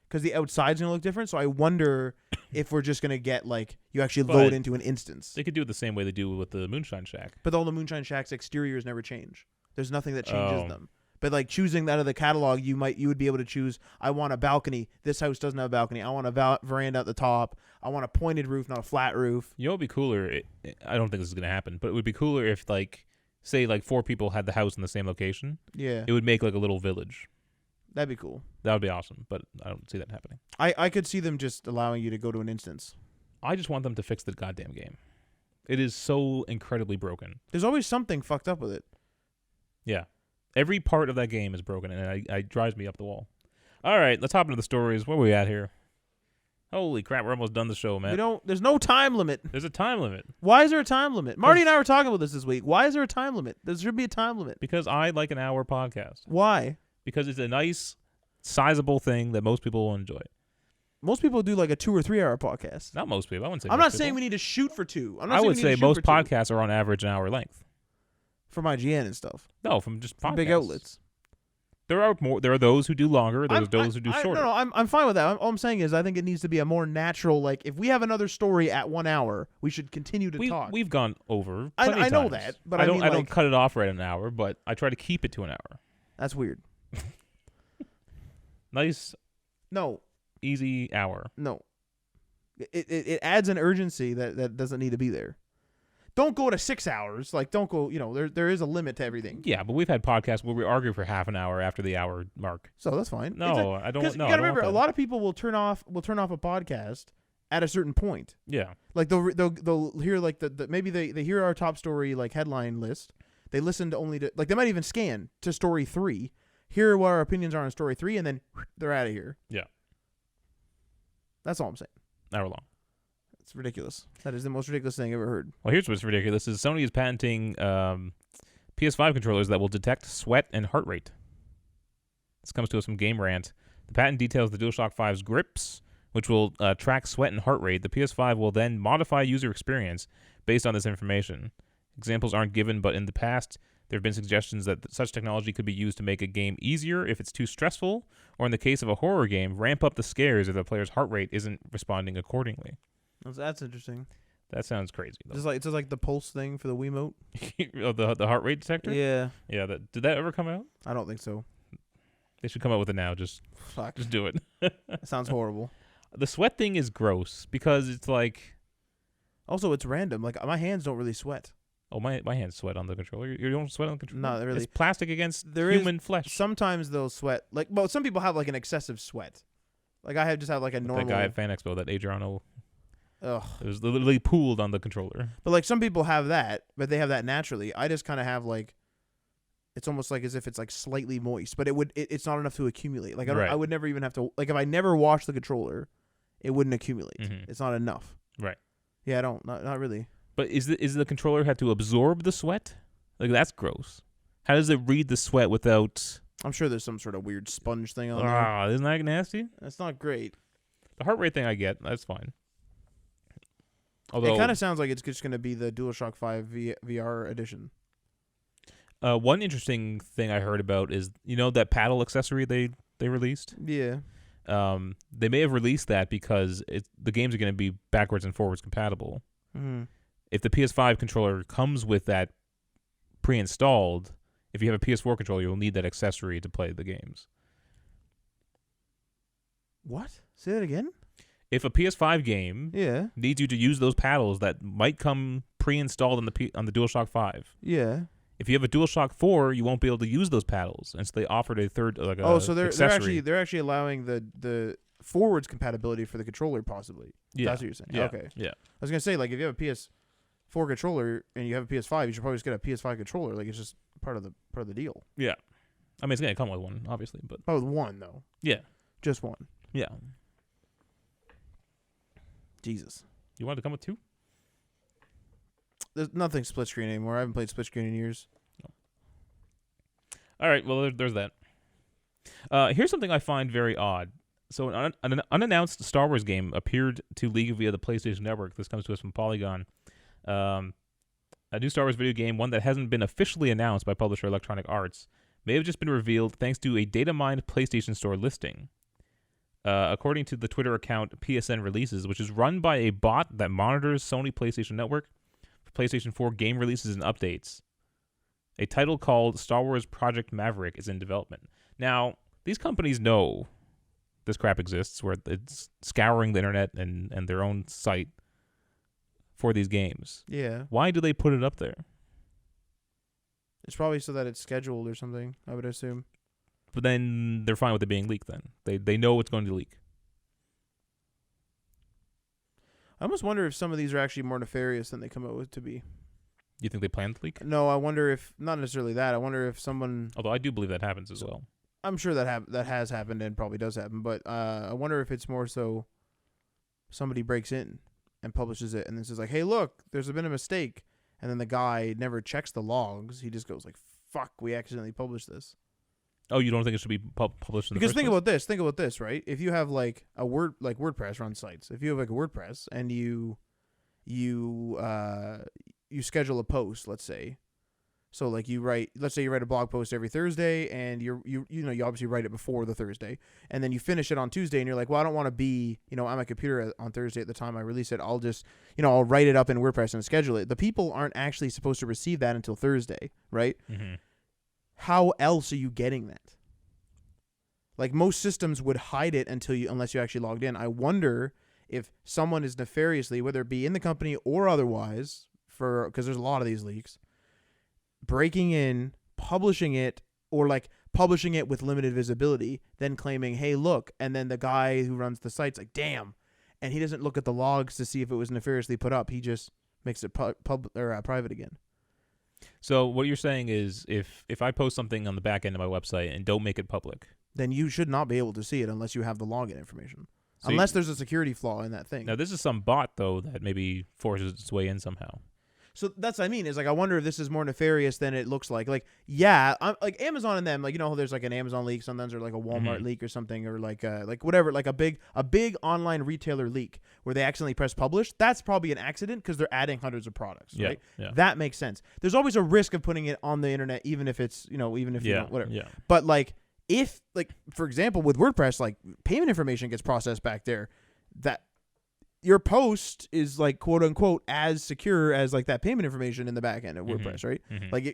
Because the outside's going to look different. So I wonder if we're just going to get, like, you actually load into an instance. They could do it the same way they do with the Moonshine Shack. But all the Moonshine Shack's exteriors never change. There's nothing that changes them. But, like, choosing that out of the catalog, you would be able to choose, I want a balcony. This house doesn't have a balcony. I want a veranda at the top. I want a pointed roof, not a flat roof. You know what would be cooler? I don't think this is going to happen, but it would be cooler if, like, say, like, 4 people had the house in the same location. Yeah. It would make, like, a little village. That'd be cool. That would be awesome, but I don't see that happening. I could see them just allowing you to go to an instance. I just want them to fix the goddamn game. It is so incredibly broken. There's always something fucked up with it. Yeah. Every part of that game is broken, and it drives me up the wall. All right, let's hop into the stories. Where are we at here? Holy crap, we're almost done the show, man. There's no time limit. There's a time limit. Why is there a time limit? Marty and I were talking about this week. Why is there a time limit? There should be a time limit. Because I like an hour podcast. Why? Because it's a nice, sizable thing that most people will enjoy. Most people do like a 2 or 3 hour podcast. Not most people. I wouldn't say I'm most not people. saying we need to shoot for 2. I would say most podcasts are on average an hour length. From IGN and stuff. No, from just podcasts. Big outlets. There are more. There are those who do longer. There's those who do shorter. No, I'm fine with that. All I'm saying is I think it needs to be a more natural. Like if we have another story at 1 hour, we should continue to talk. We've gone over. I know times. that, but I mean, don't cut it off right at an hour, but I try to keep it to an hour. That's weird. Nice. No. Easy hour. No. It adds an urgency that doesn't need to be there. Don't go to 6 hours. Like, don't go, there is a limit to everything. Yeah, but we've had podcasts where we argue for half an hour after the hour mark. So that's fine. No, I don't. Because No, you gotta remember, a lot of people will turn off a podcast at a certain point. Yeah. Like they'll hear like maybe they hear our top story like headline list. They listen to only to like they might even scan to story 3, hear what our opinions are on story 3, and then they're out of here. Yeah. That's all I'm saying. Hour long. It's ridiculous. That is the most ridiculous thing I've ever heard. Well, here's what's ridiculous: is Sony is patenting PS5 controllers that will detect sweat and heart rate. This comes to us from Game Rant. The patent details the DualShock 5's grips, which will track sweat and heart rate. The PS5 will then modify user experience based on this information. Examples aren't given, but in the past, There have been suggestions that such technology could be used to make a game easier if it's too stressful, or in the case of a horror game, ramp up the scares if the player's heart rate isn't responding accordingly. That's interesting. That sounds crazy. Just like the pulse thing for the Wiimote. Oh, the heart rate detector? Yeah. Yeah, did that ever come out? I don't think so. They should come out with it now. Just do it. That sounds horrible. The sweat thing is gross because it's like... Also, it's random. Like, my hands don't really sweat. Oh, my hands sweat on the controller. You don't sweat on the controller? Not really. It's plastic against human flesh. Sometimes they'll sweat. Like, well, some people have like an excessive sweat. Like, I just have like a normal. That guy at Fan Expo, that Adriano. Ugh. It was literally pooled on the controller. But like some people have that, but they have that naturally. I just kind of have like, it's almost like as if it's like slightly moist, but it's not enough to accumulate. Like I would never even have to, like if I never wash the controller, it wouldn't accumulate. Mm-hmm. It's not enough. Right. Yeah, not really. But is the controller have to absorb the sweat? Like that's gross. How does it read the sweat without? I'm sure there's some sort of weird sponge thing on there. Isn't that nasty? That's not great. The heart rate thing I get. That's fine. Although it kind of sounds like it's just going to be the DualShock 5 VR edition. One interesting thing I heard about is that paddle accessory they released. Yeah. They may have released that because the games are going to be backwards and forwards compatible. Mm-hmm. If the PS5 controller comes with that pre-installed, if you have a PS4 controller, you'll need that accessory to play the games. What? Say that again? If a PS5 game needs you to use those paddles that might come pre-installed on the DualShock 5. Yeah. If you have a DualShock 4, you won't be able to use those paddles, and so they offered a third so they're actually allowing the forwards compatibility for the controller possibly. Yeah. That's what you're saying. Yeah. Okay. Yeah. I was gonna say, like, if you have a PS4 controller and you have a PS5, you should probably just get a PS5 controller. Like, it's just part of the deal. Yeah. I mean, it's gonna come with one, obviously, but with one though. Yeah. Just one. Yeah. Jesus. You want it to come with two? There's nothing split screen anymore. I haven't played split screen in years. No. All right. Well, there's that. Here's something I find very odd. So an unannounced Star Wars game appeared to leak via the PlayStation Network. This comes to us from Polygon. A new Star Wars video game, one that hasn't been officially announced by publisher Electronic Arts, may have just been revealed thanks to a data-mined PlayStation Store listing. According to the Twitter account PSN Releases, which is run by a bot that monitors Sony PlayStation Network for PlayStation 4 game releases and updates, a title called Star Wars Project Maverick is in development. Now, these companies know this crap exists, where it's scouring the internet and their own site for these games. Yeah. Why do they put it up there? It's probably so that it's scheduled or something, I would assume. But then they're fine with it being leaked then. They know it's going to leak. I almost wonder if some of these are actually more nefarious than they come out with to be. You think they plan to leak? No, I wonder if, not necessarily that. I wonder if someone... Although I do believe that happens as well. I'm sure that has happened and probably does happen, but I wonder if it's more so somebody breaks in and publishes it and then says like, hey, look, there's been a mistake. And then the guy never checks the logs. He just goes like, fuck, we accidentally published this. Oh, you don't think it should be published in the because first think place? about this, right? If you have like a WordPress runs sites, if you have like a WordPress and you schedule a post, let's say, so like let's say you write a blog post every Thursday, and you obviously write it before the Thursday, and then you finish it on Tuesday, and you're like, well, I don't want to be on my computer on Thursday at the time I release it. I'll just I'll write it up in WordPress and schedule it. The people aren't actually supposed to receive that until Thursday, right? Mm-hmm. How else are you getting that? Like most systems would hide it unless you actually logged in. I wonder if someone is nefariously, whether it be in the company or otherwise, because there's a lot of these leaks, breaking in, publishing it, or like publishing it with limited visibility, then claiming, hey, look, and then the guy who runs the site's like, damn, and he doesn't look at the logs to see if it was nefariously put up. He just makes it private again. So what you're saying is if I post something on the back end of my website and don't make it public, then you should not be able to see it unless you have the login information. So unless there's a security flaw in that thing. Now, this is some bot, though, that maybe forces its way in somehow. So that's what I mean. Is like I wonder if this is more nefarious than it looks like. Like yeah, like Amazon and them. Like you know, there's like an Amazon leak sometimes, or like a Walmart leak or something, or like whatever, like a big online retailer leak where they accidentally press publish. That's probably an accident because they're adding hundreds of products. Yeah, right? yeah. That makes sense. There's always a risk of putting it on the internet, even if it's you don't, whatever. Yeah. But like if like for example with WordPress, like payment information gets processed back there, that your post is like quote unquote as secure as like that payment information in the back end of WordPress, right?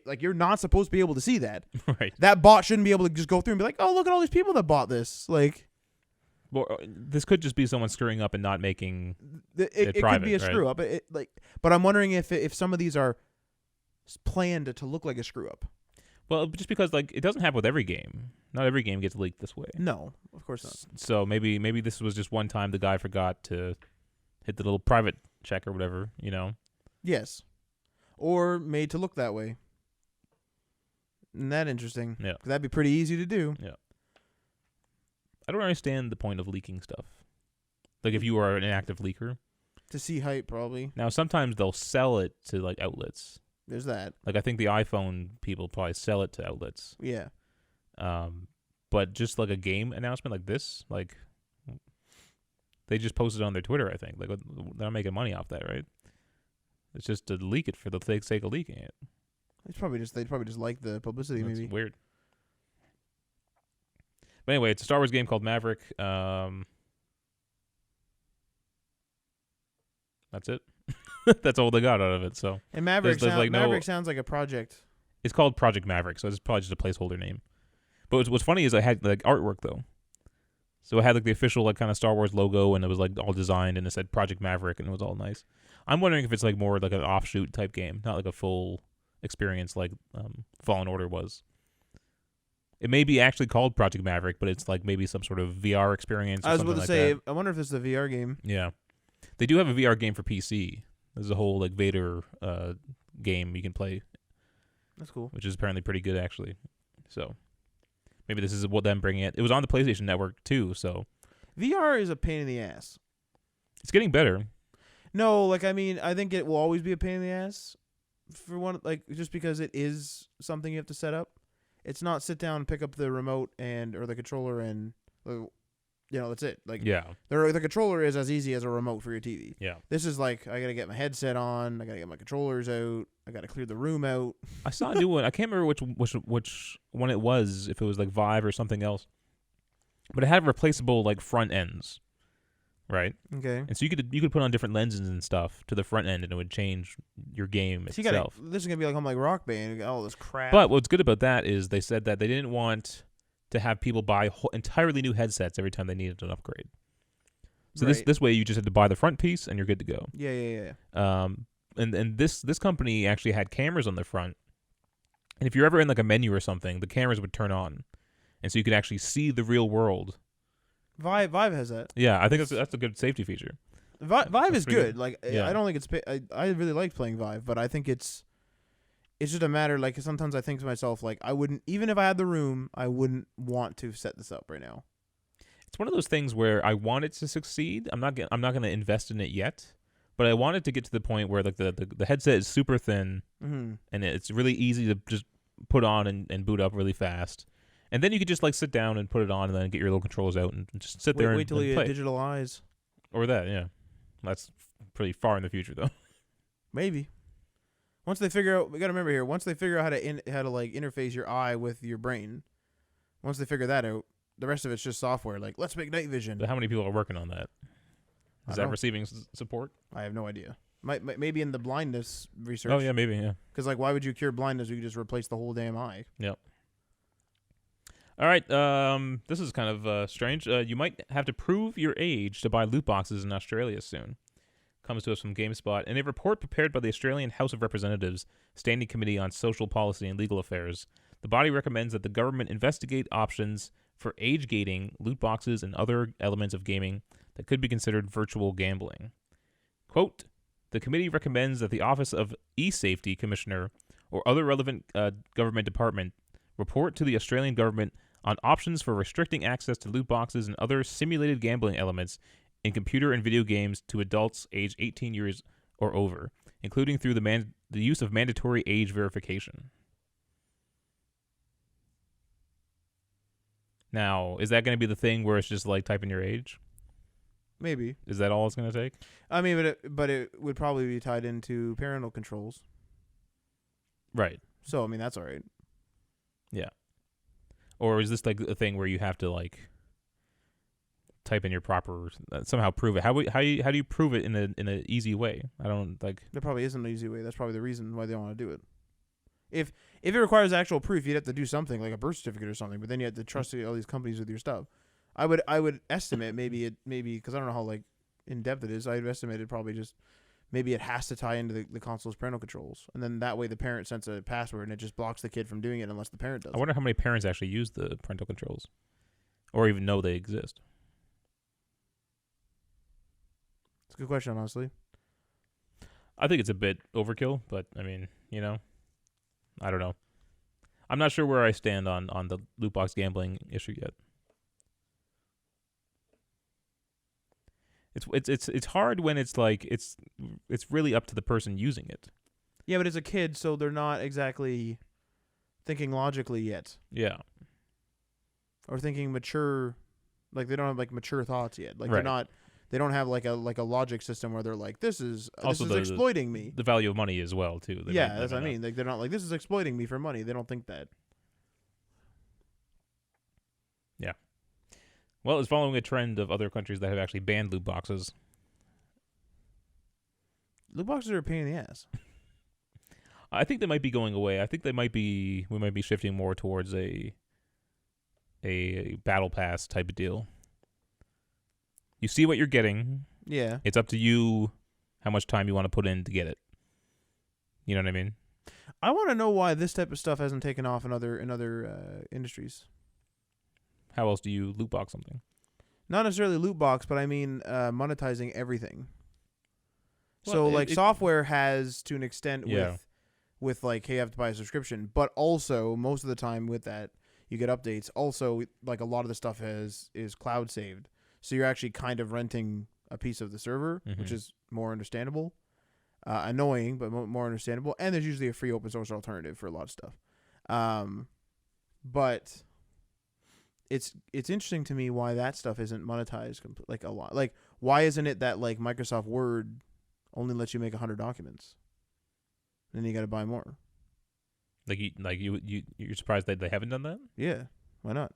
Like you're not supposed to be able to see that. Right. That bot shouldn't be able to just go through and be like, oh, look at all these people that bought this. Like, well, this could just be someone screwing up and not making it private, could be a right? screw up. But I'm wondering if some of these are planned to look like a screw up. Well, just because like it doesn't happen with every game. Not every game gets leaked this way. No, of course not. So maybe this was just one time the guy forgot to hit the little private check or whatever, you know? Yes. Or made to look that way. Isn't that interesting? Yeah. 'Cause that'd be pretty easy to do. Yeah. I don't understand the point of leaking stuff. Like if you are an active leaker. To see hype, probably. Now, sometimes they'll sell it to like outlets. There's that. Like I think the iPhone people probably sell it to outlets. Yeah. But just like a game announcement like this, like they just posted on their Twitter, I think. Like they're not making money off that, right? It's just to leak it for the sake of leaking it. They'd probably just like the publicity. That's maybe weird. But anyway, it's a Star Wars game called Maverick. That's it. That's all they got out of it. So and Maverick there's like Maverick sounds like a project. It's called Project Maverick, so it's probably just a placeholder name. But what's funny is I had like artwork though. So it had like the official like kind of Star Wars logo, and it was like all designed, and it said Project Maverick, and it was all nice. I'm wondering if it's like more like an offshoot type game, not like a full experience like Fallen Order was. It may be actually called Project Maverick, but it's like maybe some sort of VR experience. Or I was something about to like say, that. I wonder if this is a VR game. Yeah, they do have a VR game for PC. There's a whole like Vader game you can play. That's cool. Which is apparently pretty good actually. So maybe this is what them bringing it. It was on the PlayStation Network too, so VR is a pain in the ass. it's getting better. No, like I mean, I think it will always be a pain in the ass. For one, like just because it is something you have to set up. It's not sit down, pick up the remote or the controller and that's it. Like Yeah. the controller is as easy as a remote for your TV. Yeah. This is like I gotta get my headset on, I gotta get my controllers out, I gotta clear the room out. I saw a new one. I can't remember which one it was, if it was like Vive or something else. But it had replaceable like front ends. Right? Okay. And so you could put on different lenses and stuff to the front end, and it would change your game So itself. this is gonna be like home like Rock Band. You got all this crap. But what's good about that is they said that they didn't want to have people buy entirely new headsets every time they needed an upgrade. So Right. this way you just had to buy the front piece and you're good to go. Yeah. And this company actually had cameras on the front, and if you're ever in like a menu or something, the cameras would turn on, and so you could actually see the real world. Vive has that. Yeah, I think that's a good safety feature. Vive is pretty good. good. Like Yeah. I don't think it's. I really liked playing Vive, but I think it's just a matter. Like sometimes I think to myself, like I wouldn't, even if I had the room, I wouldn't want to set this up right now. It's one of those things where I want it to succeed. I'm not going to invest in it yet, but I want it to get to the point where like the headset is super thin, and it's really easy to just put on and boot up really fast. And then you could just like sit down and put it on, and then get your little controllers out and just sit there Wait till and you play. get digital eyes. Or that, yeah. That's pretty far in the future, though. Maybe. Once they figure out, we got to remember here. Once they figure out how to like interface your eye with your brain, once they figure that out, the rest of it's just software. Like let's make night vision. But how many people are working on that? Is that receiving support? I have no idea. Maybe in the blindness research. Oh yeah, maybe yeah. Because like, why would you cure blindness? You could just replace the whole damn eye. Yep. All right. This is kind of strange. You might have to prove your age to buy loot boxes in Australia soon. Comes to us from GameSpot. In a report prepared by the Australian House of Representatives Standing Committee on Social Policy and Legal Affairs, the body recommends that the government investigate options for age gating loot boxes and other elements of gaming that could be considered virtual gambling. Quote, the committee recommends that the Office of E-Safety Commissioner or other relevant government department report to the Australian government on options for restricting access to loot boxes and other simulated gambling elements in computer and video games to adults aged 18 years or over, including through the use of mandatory age verification. Now, is that going to be the thing where it's just like type in your age? Maybe. Is that all it's going to take? I mean, but it would probably be tied into parental controls. Right. So, I mean, that's all right. Yeah. Or is this like a thing where you have to like type in your proper somehow prove it? How do you prove it in an easy way? I don't like. There probably isn't an easy way. That's probably the reason why they don't want to do it. If it requires actual proof, you'd have to do something like a birth certificate or something. But then you have to trust all these companies with your stuff. I would estimate maybe because I don't know how like in depth it is. I'd estimate it probably just maybe it has to tie into the console's parental controls, and then that way the parent sends a password and it just blocks the kid from doing it unless the parent does. I wonder how many parents actually use the parental controls, or even know they exist. It's a good question, honestly. I think it's a bit overkill, but I mean, I don't know. I'm not sure where I stand on the loot box gambling issue yet. It's hard when it's like it's really up to the person using it. Yeah, but it's a kid, so they're not exactly thinking logically yet. Yeah. Or thinking mature, like they don't have like mature thoughts yet. Like right. They don't have like a logic system where they're like, this is exploiting me. The value of money as well too. Yeah, that's what I mean. Like they're not like, this is exploiting me for money. They don't think that. Yeah. Well, it's following a trend of other countries that have actually banned loot boxes. Loot boxes are a pain in the ass. I think they might be going away. I think we might be shifting more towards a battle pass type of deal. You see what you're getting. Yeah. It's up to you how much time you want to put in to get it. You know what I mean? I want to know why this type of stuff hasn't taken off in other industries. How else do you loot box something? Not necessarily loot box, but I mean monetizing everything. Well, so software has to an extent with like, hey, you have to buy a subscription, but also most of the time with that you get updates. Also, like a lot of the stuff is cloud saved, so you're actually kind of renting a piece of the server, which is more understandable. Annoying, but more understandable. And there's usually a free open source alternative for a lot of stuff. But it's interesting to me why that stuff isn't monetized like a lot. Like, why isn't it that like Microsoft Word only lets you make 100 documents, and then you got to buy more? You're surprised that they haven't done that? Yeah, why not?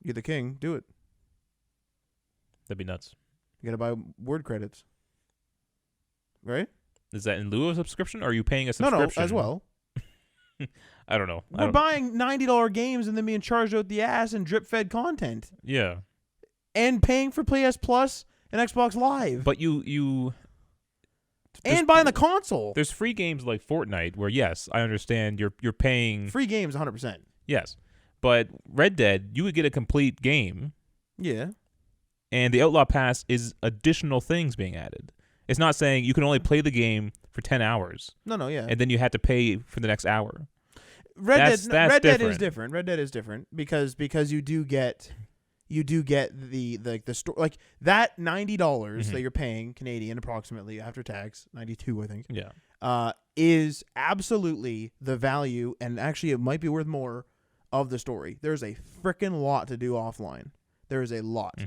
You're the king. Do it. That'd be nuts. You got to buy Word credits, right? Is that in lieu of a subscription, or are you paying a subscription? No, as well. I don't know. We're buying $90 games and then being charged out the ass and drip-fed content. Yeah. And paying for PS Plus and Xbox Live. But you and buying the console. There's free games like Fortnite where, yes, I understand you're paying. Free games 100%. Yes. But Red Dead, you would get a complete game. Yeah. And the Outlaw Pass is additional things being added. It's not saying you can only play the game for 10 hours. No, yeah. And then you have to pay for the next hour. Red Dead is different. Red Dead is different because you do get the store, like that $90 that you're paying Canadian approximately after tax, 92 I think. Yeah. Is absolutely the value, and actually it might be worth more of the story. There's a freaking lot to do offline. There is a lot.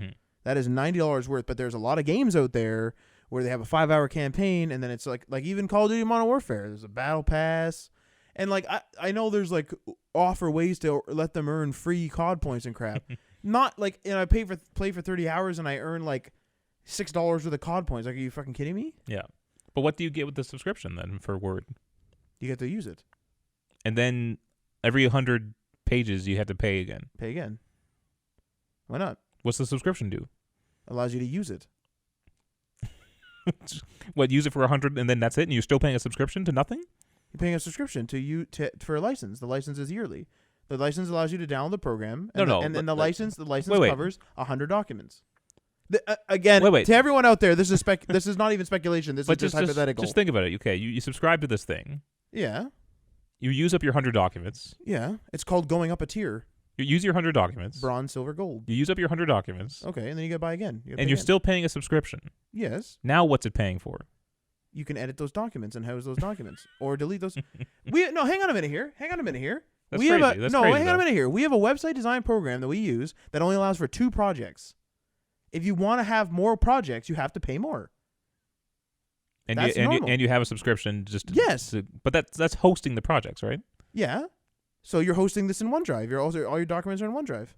That is $90 worth, but there's a lot of games out there where they have a 5-hour campaign, and then it's like even Call of Duty Modern Warfare. There's a battle pass, and like I know there's like offer ways to let them earn free COD points and crap. Not like, and I play for 30 hours and I earn like $6 worth of COD points. Like, are you fucking kidding me? Yeah, but what do you get with the subscription then for Word? You get to use it, and then every 100 pages you have to pay again. Pay again. Why not? What's the subscription do? Allows you to use it. What, use it for 100 and then that's it, and you're still paying a subscription to nothing? You're paying a subscription for a license. The license is yearly. The license allows you to download the program. And the license covers 100 documents. Again, to everyone out there, this is not even speculation. This is just hypothetical. Just think about it. Okay, you subscribe to this thing. Yeah. You use up your 100 documents. Yeah. It's called going up a tier. You use your 100 documents. Bronze, silver, gold. You use up your 100 documents. Okay, and then you got to buy again. And you're still paying a subscription. Yes. Now what's it paying for? you can edit those documents and house those documents or delete those. Hang on a minute here. That's we crazy. have That's hang crazy, on a though. minute here. We have a website design program that we use that only allows for 2 projects. If you want to have more projects, you have to pay more. And That's you normal. have a subscription just Yes. but that's hosting the projects, right? Yeah. So you're hosting this in OneDrive. All your documents are in OneDrive.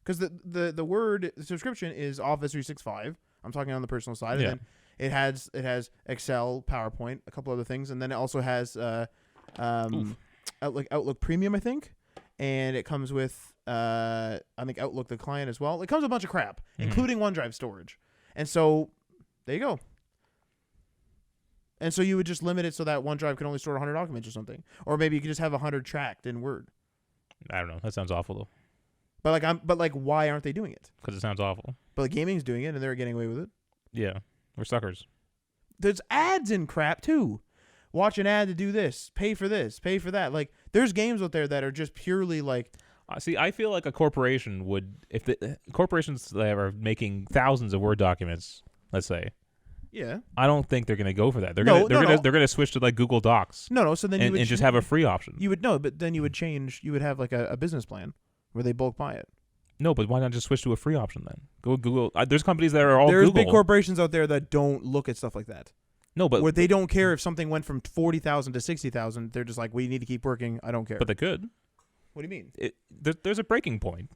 Because the word subscription is Office 365. I'm talking on the personal side, and then it has Excel, PowerPoint, a couple other things, and then it also has Outlook Premium, I think, and it comes with I think Outlook the client as well. It comes with a bunch of crap, including OneDrive storage, and so there you go. And so you would just limit it so that OneDrive can only store 100 documents or something, or maybe you could just have 100 tracked in Word. I don't know. That sounds awful though. But why aren't they doing it? Because it sounds awful. But gaming's doing it, and they're getting away with it. Yeah, we're suckers. There's ads in crap too. Watch an ad to do this, pay for that. Like there's games out there that are just purely like. See, I feel like a corporation would, if the corporations that are making thousands of Word documents, let's say. Yeah. I don't think they're gonna go for that. They're No, gonna switch to like Google Docs. No. So then and just have a free option. You would know, but then you would change. You would have like a business plan where they bulk buy it. No, but why not just switch to a free option then? Go Google. There's companies that are all There's Google. big corporations out there that don't look at stuff like that. No, but where they don't care if something went from 40,000 to 60,000. They're just like, we need to keep working. I don't care. But they could. What do you mean? There's a breaking point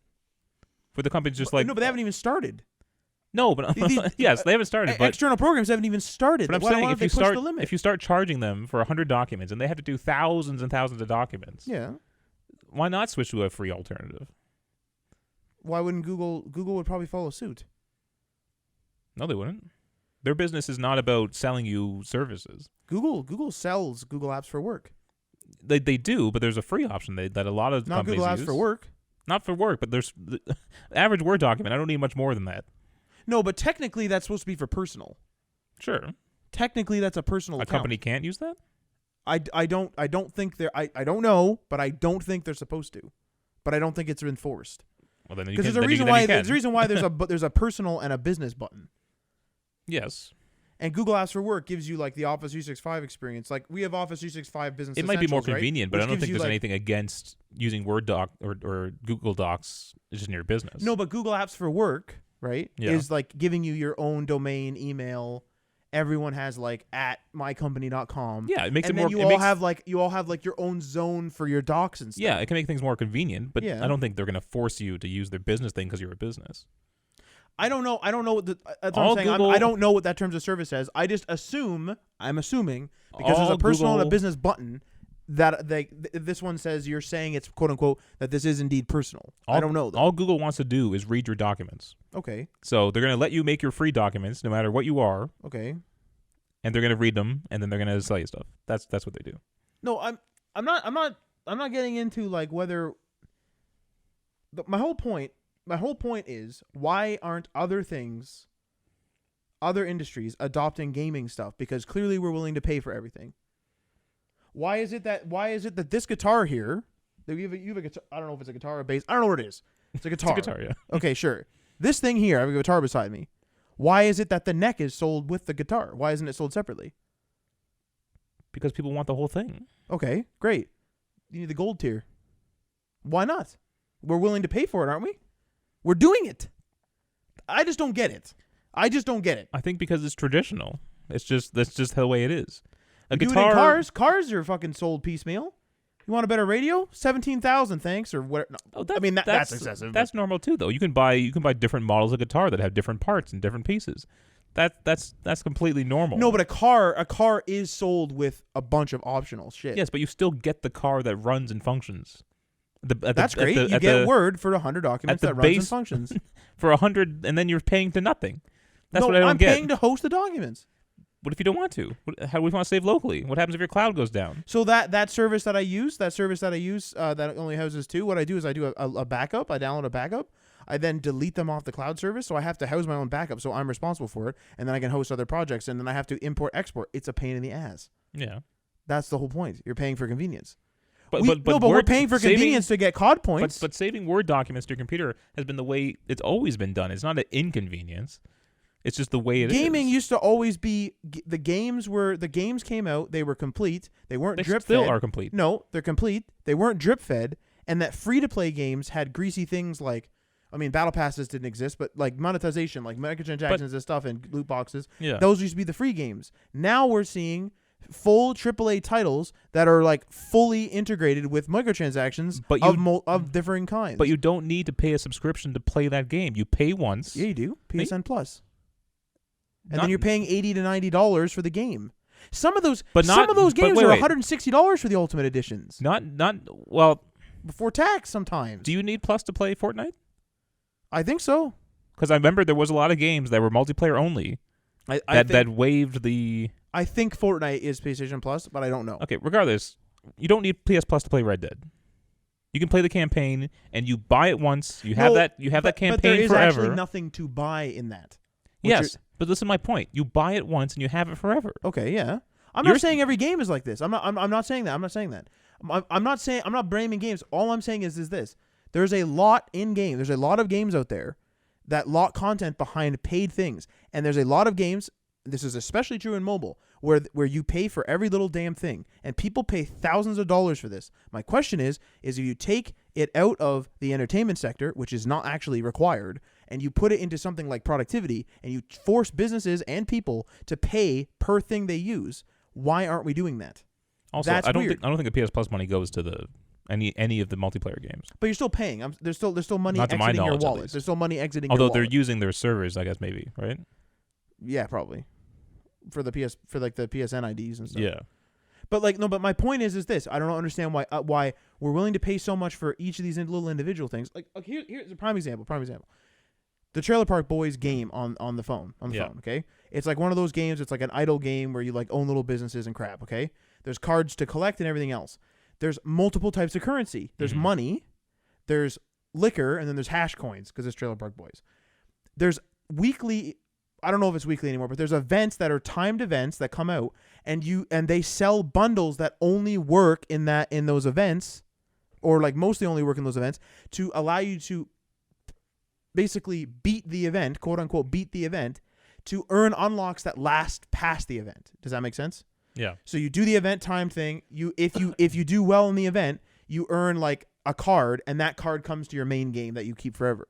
for the companies just like. No, but they haven't even started. No, but yes, they haven't started. But external programs haven't even started. But I'm saying if you start charging them for 100 documents and they have to do thousands and thousands of documents, yeah, why not switch to a free alternative? Why wouldn't Google? Google would probably follow suit. No, they wouldn't. Their business is not about selling you services. Google sells Google Apps for Work. They do, but there's a free option that a lot of not companies Google Apps use. for Work. Not for work, but there's the average Word document. I don't need much more than that. No, but technically that's supposed to be for personal. Sure. Technically that's a personal account. Company can't use that? I don't think they're I don't know, but I don't think they're supposed to. But I don't think it's enforced. Well, then because there's a reason why there's a personal and a business button. Yes. And Google Apps for Work gives you like the Office 365 experience. Like we have Office 365 Business. It might be more convenient, right? but I don't think there's anything against using Word Doc or Google Docs just in your business. No, but Google Apps for Work, right, is like giving you your own domain, email. Everyone has like at mycompany.com. Yeah, it makes and it then more. You all have like your own zone for your docs and stuff. Yeah, it can make things more convenient, but I don't think they're going to force you to use their business thing because you're a business. I don't know. What that's what I'm saying. I don't know what that terms of service says. I just assume. I'm assuming because there's a personal and a business button that this one says you're saying it's quote unquote that this is indeed personal. I don't know though. All Google wants to do is read your documents. Okay. So they're going to let you make your free documents no matter what you are. Okay. And they're going to read them and then they're going to sell you stuff. That's what they do. No, I'm not getting into like whether. My whole point is why aren't other industries adopting gaming stuff? Because clearly we're willing to pay for everything. Why is it that this guitar here, that you have a guitar, I don't know if it's a guitar or a bass, I don't know what it is. It's a guitar. It's a guitar, yeah. Okay, sure. This thing here, I have a guitar beside me. Why is it that the neck is sold with the guitar? Why isn't it sold separately? Because people want the whole thing. Okay, great. You need the gold tier. Why not? We're willing to pay for it, aren't we? We're doing it. I just don't get it. I think because it's traditional. That's just the way it is. A guitar. guitar. Do it in cars are fucking sold piecemeal. You want a better radio? 17,000, thanks, or what? No. Oh, I mean that's excessive. That's normal too, though. You can buy different models of guitar that have different parts and different pieces. That's completely normal. No, but a car is sold with a bunch of optional shit. Yes, but you still get the car that runs and functions. That's great. You get Word for 100 documents that runs and functions. For 100, and then you're paying to nothing. That's what I don't get. I'm paying to host the documents. What if you don't want to? How do we want to save locally? What happens if your cloud goes down? So that service that I use, that only houses 2. What I do is I do a backup. I download a backup. I then delete them off the cloud service. So I have to house my own backup. So I'm responsible for it, and then I can host other projects, and then I have to import export. It's a pain in the ass. Yeah, that's the whole point. You're paying for convenience. But we're paying for convenience to get COD points. But saving Word documents to your computer has been the way it's always been done. It's not an inconvenience. It's just the way it is. Gaming used to always be the games came out, they were complete. They weren't drip fed. They still are complete. No, they're complete. They weren't drip fed, and that free to play games had greasy things like, I mean, battle passes didn't exist, but like monetization, like microtransactions and stuff, and loot boxes. Yeah. Those used to be the free games. Now we're seeing full AAA titles that are like fully integrated with microtransactions of differing kinds. But you don't need to pay a subscription to play that game. You pay once. Yeah, you do. PSN Plus. And then you're paying $80 to $90 for the game. Some of those games are $160 for the Ultimate Editions. Well, before tax sometimes. Do you need Plus to play Fortnite? I think so. Because I remember there was a lot of games that were multiplayer only that waived the... I think Fortnite is PlayStation Plus, but I don't know. Okay, regardless, you don't need PS Plus to play Red Dead. You can play the campaign, and you buy it once. You have that campaign forever. But there is actually nothing to buy in that. Yes, but listen to my point. You buy it once, and you have it forever. Okay, yeah. I'm not saying every game is like this. I'm not saying that. I'm not saying that. I'm not blaming games. All I'm saying is this. There's a lot in game. There's a lot of games out there that lock content behind paid things. And there's a lot of games, this is especially true in mobile, where you pay for every little damn thing. And people pay thousands of dollars for this. My question is if you take it out of the entertainment sector, which is not actually required, and you put it into something like productivity, and you force businesses and people to pay per thing they use, why aren't we doing that? Also, I don't think the PS Plus money goes to any of the multiplayer games. But you're still paying. There's still money exiting your wallet. There's still money exiting your wallet. Although they're using their servers, I guess, maybe, right? Yeah, probably. For the PSN IDs and stuff. Yeah. But my point is this. I don't understand why we're willing to pay so much for each of these little individual things. Like here's a prime example. The Trailer Park Boys game on the phone. Phone, okay? It's like one of those games, it's like an idle game where you like own little businesses and crap, okay? There's cards to collect and everything else. There's multiple types of currency. There's money, there's liquor, and then there's hash coins because it's Trailer Park Boys. There's weekly, I don't know if it's weekly anymore, but there's events that are timed events that come out, and they sell bundles that only work in those events, or like mostly only work in those events, to allow you to basically beat the event, quote unquote, beat the event, to earn unlocks that last past the event. Does that make sense? Yeah. So you do the event time thing. If you do well in the event, you earn like a card, and that card comes to your main game that you keep forever.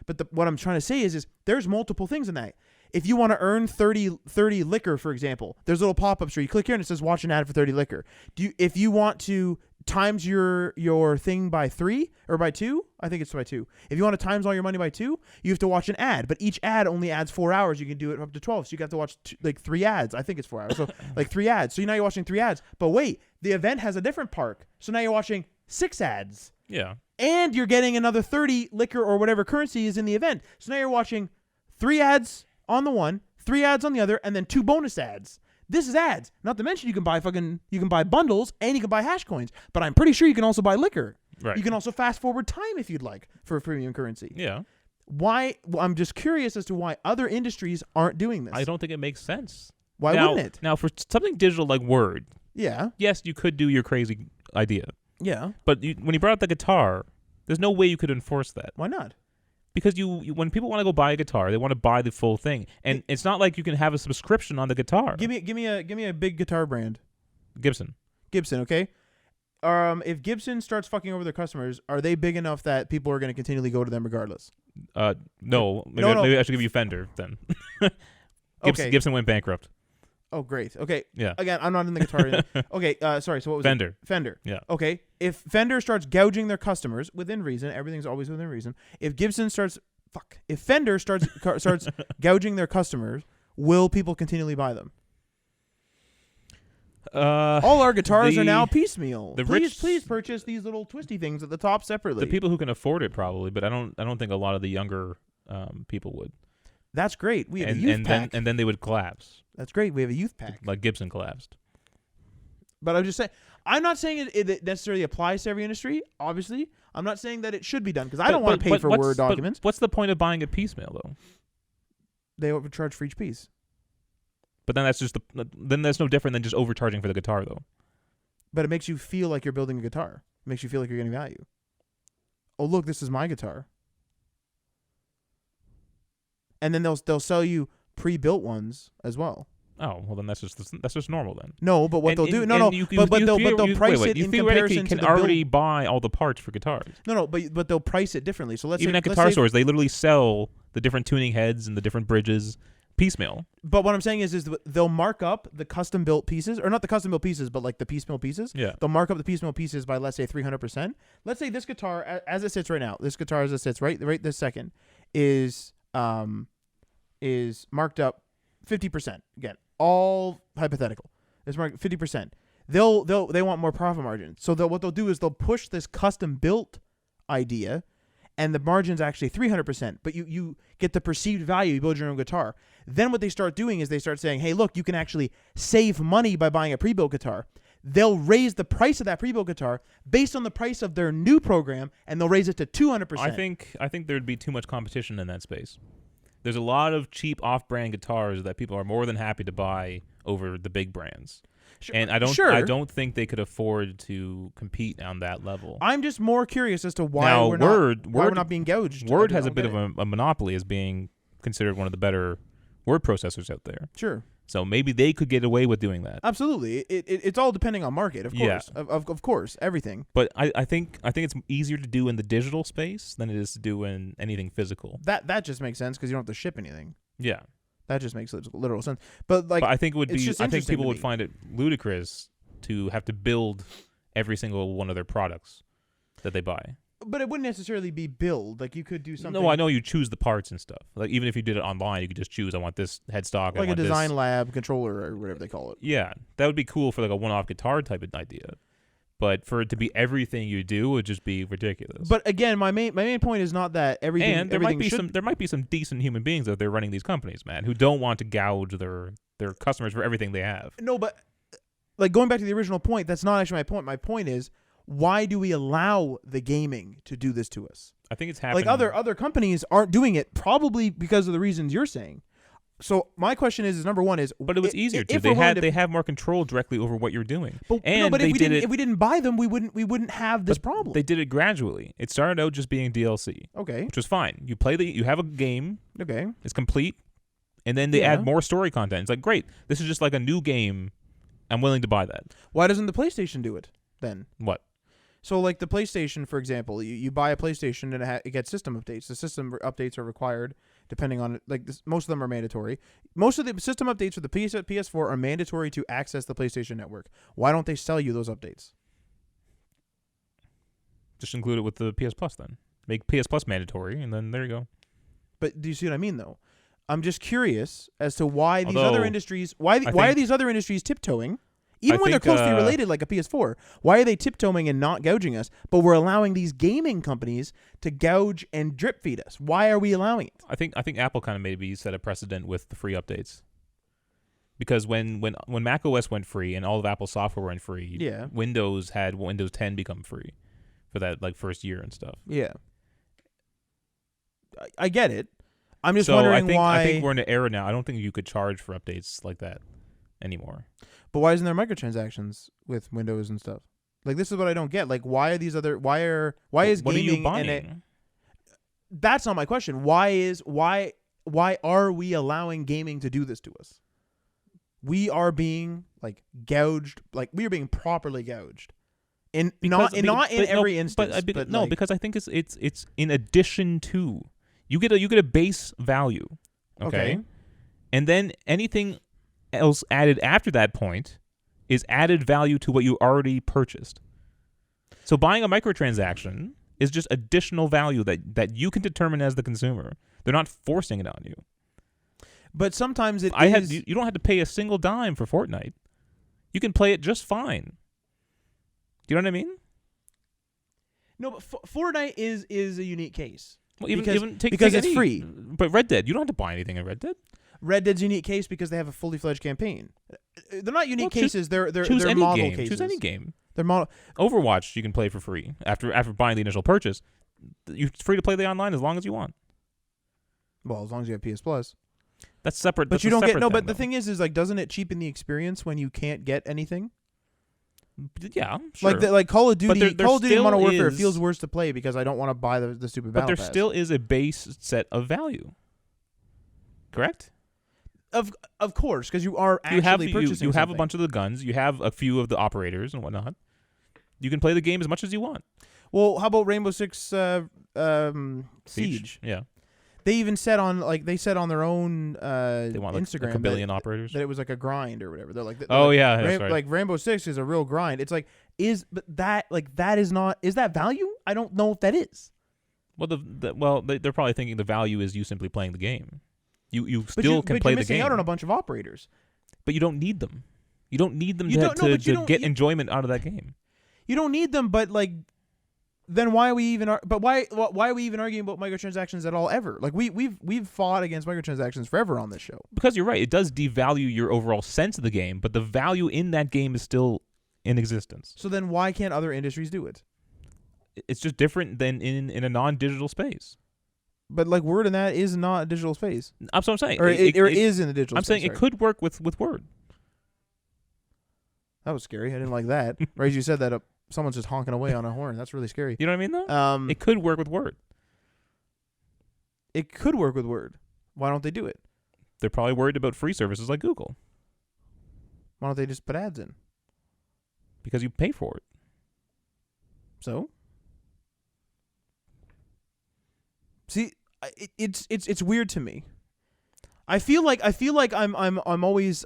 But what I'm trying to say is there's multiple things in that. If you want to earn 30 liquor, for example, there's little pop-ups where you click here and it says watch an ad for 30 liquor. If you want to times your thing by 3 or by 2, I think it's by 2. If you want to times all your money by 2, you have to watch an ad, but each ad only adds 4 hours. You can do it up to 12, so you have to watch 3 ads. I think it's 4 hours, so like 3 ads. So now you're watching 3 ads. But wait, the event has a different park, so now you're watching 6 ads. Yeah. And you're getting another 30 liquor or whatever currency is in the event. So now you're watching 3 ads on the one, 3 ads on the other, and then 2 bonus ads. This is ads. Not to mention you can buy bundles and you can buy hash coins. But I'm pretty sure you can also buy liquor. Right. You can also fast forward time if you'd like for a premium currency. Yeah. Why? Well, I'm just curious as to why other industries aren't doing this. I don't think it makes sense. Why wouldn't it? Now, for something digital like Word, yeah. Yes, you could do your crazy idea. Yeah. But when you brought up the guitar, there's no way you could enforce that. Why not? Because when people want to go buy a guitar, they want to buy the full thing, and it's not like you can have a subscription on the guitar. Give me a big guitar brand. Gibson, okay. If Gibson starts fucking over their customers, are they big enough that people are going to continually go to them regardless? No. Maybe I should give you Fender then. Gibson went bankrupt. Oh, great. Okay. Yeah. Again, I'm not in the guitar. Okay. Sorry. So what was Fender? It? Fender. Yeah. Okay. If Fender starts gouging their customers within reason, everything's always within reason. If Fender starts gouging their customers, will people continually buy them? All our guitars are now piecemeal. Please purchase these little twisty things at the top separately. The people who can afford it probably, but I don't think a lot of the younger people would. That's great. We have a youth pack. And then they would collapse. That's great. We have a youth pack. Like Gibson collapsed. But I'm just saying, I'm not saying it necessarily applies to every industry, obviously. I'm not saying that it should be done, because I don't want to pay for Word documents. What's the point of buying it piecemeal, though? They overcharge for each piece. But then that's no different than just overcharging for the guitar, though. But it makes you feel like you're building a guitar. It makes you feel like you're getting value. Oh, look, this is my guitar. And then they'll sell you pre-built ones as well. Oh, well then that's just normal then. No, but what they'll do, but they'll price it in comparison to the already buy all the parts for guitars. No, but they'll price it differently. So even at guitar stores, they literally sell the different tuning heads and the different bridges piecemeal. But what I'm saying is they'll mark up the custom built pieces, or not the custom built pieces, but like the piecemeal pieces. Yeah. They'll mark up the piecemeal pieces by, let's say, 300%. Let's say this guitar, as it sits right now, this guitar as it sits right this second, is marked up 50%. Again, all hypothetical. It's marked 50%. They want more profit margins. So what they'll do is they'll push this custom built idea, and the margin's actually 300%, but you get the perceived value. You build your own guitar. Then what they start doing is they start saying, hey, look, you can actually save money by buying a pre-built guitar. They'll raise the price of that pre-built guitar based on the price of their new program, and they'll raise it to 200%. I think there'd be too much competition in that space. There's a lot of cheap off-brand guitars that people are more than happy to buy over the big brands. Sure, and I don't think they could afford to compete on that level. I'm just more curious as to why we're not being gouged. Word has a bit of a monopoly as being considered one of the better word processors out there. Sure. So maybe they could get away with doing that. Absolutely. It's all depending on market, of course. Yeah. Of course, everything. But I think it's easier to do in the digital space than it is to do in anything physical. That just makes sense because you don't have to ship anything. Yeah. That just makes literal sense. But I think people would find it ludicrous to have to build every single one of their products that they buy. But it wouldn't necessarily be build. Like, you could do something. No, I know you choose the parts and stuff. Like, even if you did it online, you could just choose, I want this headstock. Like a design lab controller or whatever they call it. Yeah. That would be cool for like a one-off guitar type of idea. But for it to be everything you do would just be ridiculous. But again, my main point is not that everything. And there might be some decent human beings out there running these companies, man, who don't want to gouge their customers for everything they have. No, but like going back to the original point, that's not actually my point. My point is, why do we allow the gaming to do this to us? I think it's happening. Like other companies aren't doing it, probably because of the reasons you're saying. So my question is number one is, but it was easier to. They have more control directly over what you're doing. But if we didn't buy them, we wouldn't have this problem. They did it gradually. It started out just being DLC, okay, which was fine. You have a game, okay, it's complete, and then they add more story content. It's like, great, this is just like a new game. I'm willing to buy that. Why doesn't the PlayStation do it then? What? So, like the PlayStation, for example, you buy a PlayStation and it gets system updates. The system updates are required depending on it. Like most of them are mandatory. Most of the system updates for the PS4 are mandatory to access the PlayStation Network. Why don't they sell you those updates? Just include it with the PS Plus then. Make PS Plus mandatory, and then there you go. But do you see what I mean, though? I'm just curious as to why these other industries. Why are these other industries tiptoeing? Even when they're closely related, like a PS4, why are they tiptoeing and not gouging us? But we're allowing these gaming companies to gouge and drip feed us. Why are we allowing it? I think Apple kind of maybe set a precedent with the free updates, because when Mac OS went free and all of Apple software went free, Windows had Windows 10 become free for that like first year and stuff. Yeah, I get it. I'm just wondering why. I think we're in an era now. I don't think you could charge for updates like that anymore. But why isn't there microtransactions with Windows and stuff? Like, this is what I don't get. Like, why are these other? Why is what gaming? Are you buying? That's not my question. Why are we allowing gaming to do this to us? We are being like gouged. Like, we are being properly gouged. Not in every instance. Because I think it's in addition to. You get a base value, okay? And then anything else added after that point is added value to what you already purchased. So buying a microtransaction is just additional value that you can determine as the consumer. They're not forcing it on you. But sometimes you don't have to pay a single dime for Fortnite. You can play it just fine. Do you know what I mean? No, but Fortnite is a unique case. Well, because it's free. But Red Dead, you don't have to buy anything in Red Dead. Red Dead's a unique case because they have a fully fledged campagn. They're not unique cases. They're any model game. cases. Choose any game. They're model. Overwatch you can play for free after buying the initial purchase. You're free to play the online as long as you want. Well, as long as you have PS Plus. That's separate. But you don't get But the thing is like, doesn't it cheapen the experience when you can't get anything? Yeah, sure. Like Call of Duty. There Call of Duty Modern Warfare feels worse to play because I don't want to buy the stupid battle pass. But there still is a base set of value. Correct? of course, because you are You have actually purchasing. you have a something. bunch of the guns. You have a few of the operators and whatnot. You can play the game as much as you want. Well, how about Rainbow Six Siege? Yeah, They even said on their own they want Instagram like a billion operators. that it was like a grind or whatever. They're like, Oh yeah, that's right. like Rainbow Six is a real grind. It's like is that value? I don't know if that is. Well, they're probably thinking the value is you simply playing the game. You still can play you're the missing game, out on a bunch of operators. but you don't need them. You don't need them You don't- no, but you to don't- get you- enjoyment out of that game. You don't need them, but like, then why are we even? Why are we even arguing about microtransactions at all ever? Like we've fought against microtransactions forever on this show. Because you're right, it does devalue your overall sense of the game, but the value in that game is still in existence. So then why can't other industries do it? It's just different than in a non-digital space. But like Word and that is not a digital space, That's what I'm saying. or it is in the digital. I'm space, saying it could work with Word. That was scary. I didn't like that. Right as you said that, someone's just honking away on a horn. That's really scary. You know what I mean, though? It could work with Word. It could work with Word. Why don't they do it? They're probably worried about free services like Google Why don't they just put ads in? because you pay for it. So, see, it's weird to me. I feel like I'm always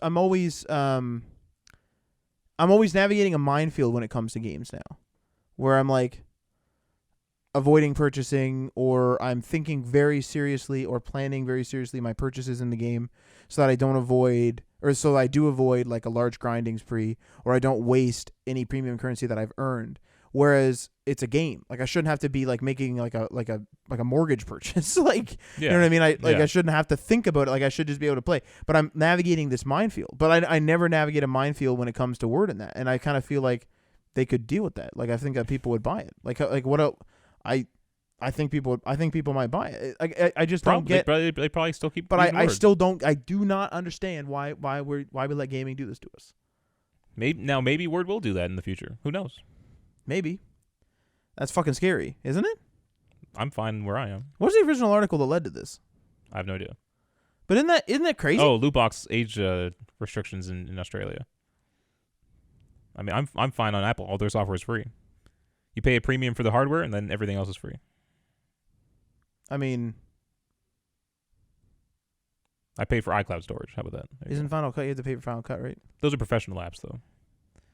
navigating a minefield when it comes to games now, where I'm like avoiding purchasing, or I'm thinking very seriously or planning very seriously my purchases in the game so that I don't avoid, or so I do avoid like a large grinding spree, or I don't waste any premium currency that I've earned. Whereas it's a game, like I shouldn't have to be like making like a mortgage purchase, like you know what I mean. I shouldn't have to think about it. Like I should just be able to play. But I'm navigating this minefield. But I never navigate a minefield when it comes to Word in that, and I kind of feel like they could deal with that. Like I think that people would buy it. Like what else? I think people might buy it. I just don't get. They probably still keep. But using I Word. still don't. I do not understand why we let gaming do this to us. Maybe Word will do that in the future. Who knows? Maybe. That's fucking scary, isn't it? I'm fine where I am. What's the original article that led to this? I have no idea. But isn't that crazy? Oh, loot box age restrictions in Australia. I mean, I'm fine on Apple. All their software is free. You pay a premium for the hardware, and then everything else is free. I mean, I pay for iCloud storage. How about that? isn't Final Cut, you have to pay for Final Cut, right? Those are professional apps, though.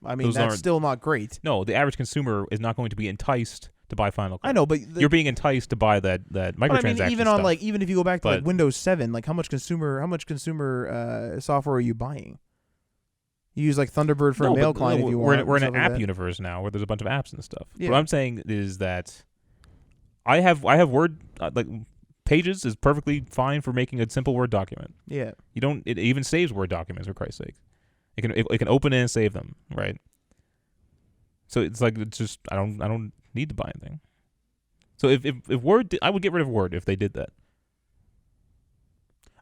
I mean, Those that's aren't- still not great. No, the average consumer is not going to be enticed to buy Final Cut. I know, but You're being enticed to buy that but microtransaction I mean, even stuff. on even if you go back to like But- Windows 7, like how much consumer software are you buying? You use like Thunderbird for a mail client if you want. We're in stuff an like app that. universe now where there's a bunch of apps and stuff. Yeah. What I'm saying is that I have Word like Pages is perfectly fine for making a simple Word document. Yeah. It even saves Word documents for Christ's sake. It can open it and save them, right? So it's like it's just I don't need to buy anything. So if Word I would get rid of Word if they did that.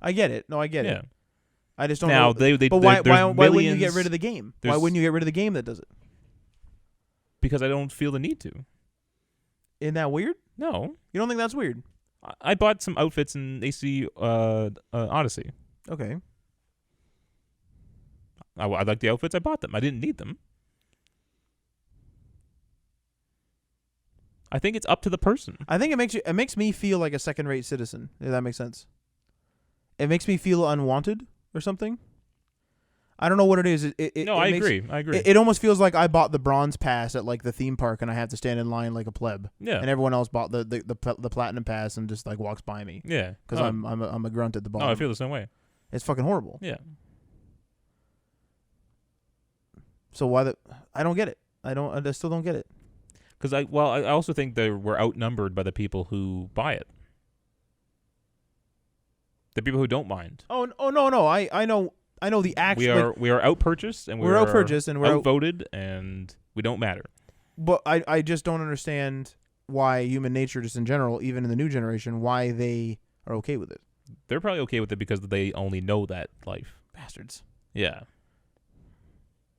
I get it. No, I get Yeah. it. I just don't Now know. they But why there's wouldn't you get millions- rid of the game? Why there's- wouldn't you get rid of the game that does it? Because I don't feel the need to. Isn't that weird? No. You don't think that's weird? I bought some outfits in AC Odyssey. Okay. I like the outfits. I bought them. I didn't need them. I think it's up to the person. I think it makes me feel like a second-rate citizen. If that makes sense. It makes me feel unwanted or something. I don't know what it is. I agree. It almost feels like I bought the bronze pass at like the theme park and I have to stand in line like a pleb. Yeah. And everyone else bought the platinum pass and just like walks by me. Yeah. Because I'm a grunt at the bottom. No, I feel the same way. It's fucking horrible. Yeah. So why I don't get it. I still don't get it. Because I also think that we're outnumbered by the people who buy it. The people who don't mind. Oh no. I know the actual. We are outpurchased and we're outpurchased and we're outvoted and we don't matter. But I just don't understand why human nature, just in general, even in the new generation, why they are okay with it. They're probably okay with it because they only know that life. Bastards. Yeah.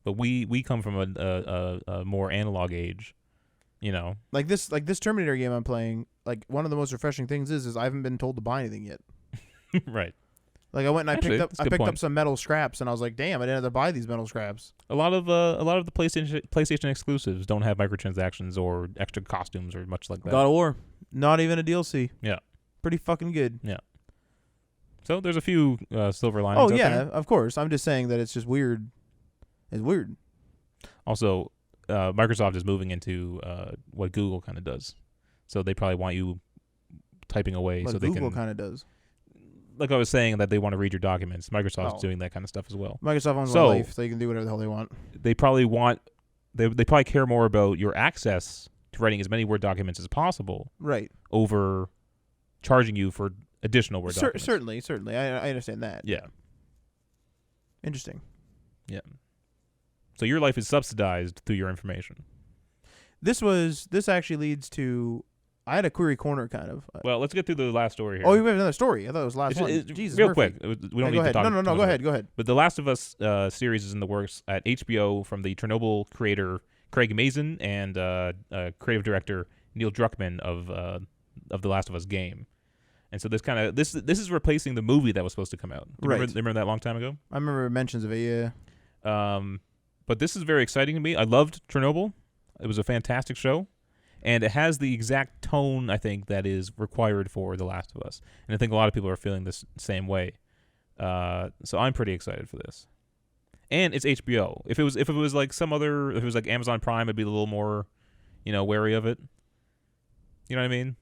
But we come from a more analog age, you know. Like this Terminator game I'm playing. Like one of the most refreshing things is I haven't been told to buy anything yet. Right. Like I went and Actually, that's a good picked point. up some metal scraps, and I was like, damn, I didn't have to buy these metal scraps. A lot of the PlayStation exclusives don't have microtransactions or extra costumes or much like that. God of War, not even a DLC. Yeah. Pretty fucking good. Yeah. So there's a few silver linings. Oh out yeah, there. of course. I'm just saying that it's just weird. It's weird. Also, Microsoft is moving into what Google kind of does. So they probably want you typing away But so Google they can. kind of does. Like I was saying, that they want to read your documents. Microsoft's Oh. doing that kind of stuff as well. Microsoft owns So- my life, so they can do whatever the hell they want. They probably want. They probably care more about your access to writing as many Word documents as possible Right. over charging you for additional Word documents. Certainly. I understand that. Yeah. Interesting. Yeah. So your life is subsidized through your information. This actually leads to. I had a query corner kind of. Well, let's get through the last story here. Oh, you have another story. I thought it was the last one. Jesus, real Murphy. quick. We don't Yeah, need go ahead. to talk. No. too much Go about ahead. it. Go ahead. But the Last of Us series is in the works at HBO from the Chernobyl creator Craig Mazin and creative director Neil Druckmann of the Last of Us game. And so this is replacing the movie that was supposed to come out. Right. Remember that a long time ago? I remember mentions of it. Yeah. But this is very exciting to me. I loved Chernobyl. It was a fantastic show. And it has the exact tone, I think, that is required for The Last of Us. And I think a lot of people are feeling this same way. So I'm pretty excited for this. And it's HBO. If it was like Amazon Prime, I'd be a little more, wary of it. You know what I mean?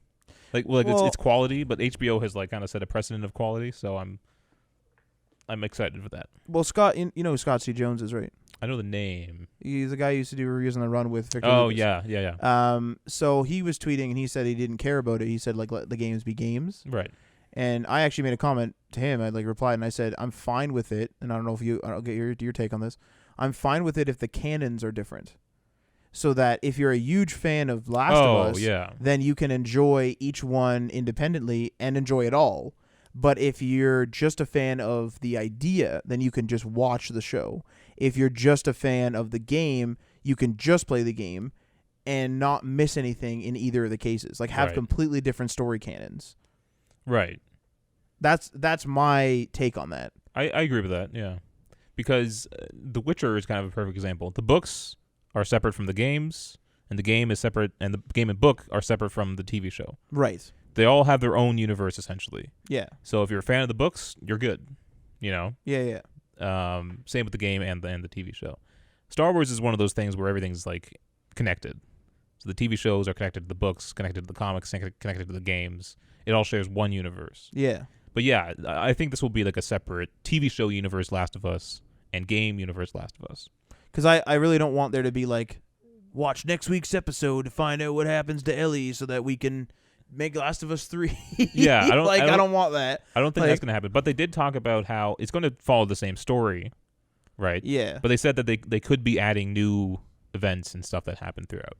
It's quality, but HBO has like kind of set a precedent of quality, so I'm excited for that. Well, Scott, you know who Scott C. Jones is, right? I know the name. He's the guy who used to do reviews on the Run with Victor Oh Lucas. yeah. So he was tweeting and he said he didn't care about it. He said like let the games be games. Right. And I actually made a comment to him. I replied and I said I'm fine with it. And I don't know if I'll get your take on this. I'm fine with it if the canons are different. So that if you're a huge fan of Last of Us, then you can enjoy each one independently and enjoy it all. But if you're just a fan of the idea, then you can just watch the show. If you're just a fan of the game, you can just play the game and not miss anything in either of the cases. Like have completely different story canons. Right. That's my take on that. I agree with that, yeah. Because The Witcher is kind of a perfect example. The books are separate from the games, and the game is separate, and the game and book are separate from the TV show. Right. They all have their own universe, essentially. Yeah. So if you're a fan of the books, you're good. Yeah. Same with the game and the TV show. Star Wars is one of those things where everything's like connected. So the TV shows are connected to the books, connected to the comics, connected to the games. It all shares one universe. Yeah. But yeah, I think this will be like a separate TV show universe, Last of Us, and game universe, Last of Us. Because I really don't want there to be like, watch next week's episode to find out what happens to Ellie so that we can make Last of Us 3. Yeah, I don't want that. I don't think that's going to happen. But they did talk about how it's going to follow the same story, right? Yeah. But they said that they could be adding new events and stuff that happen throughout.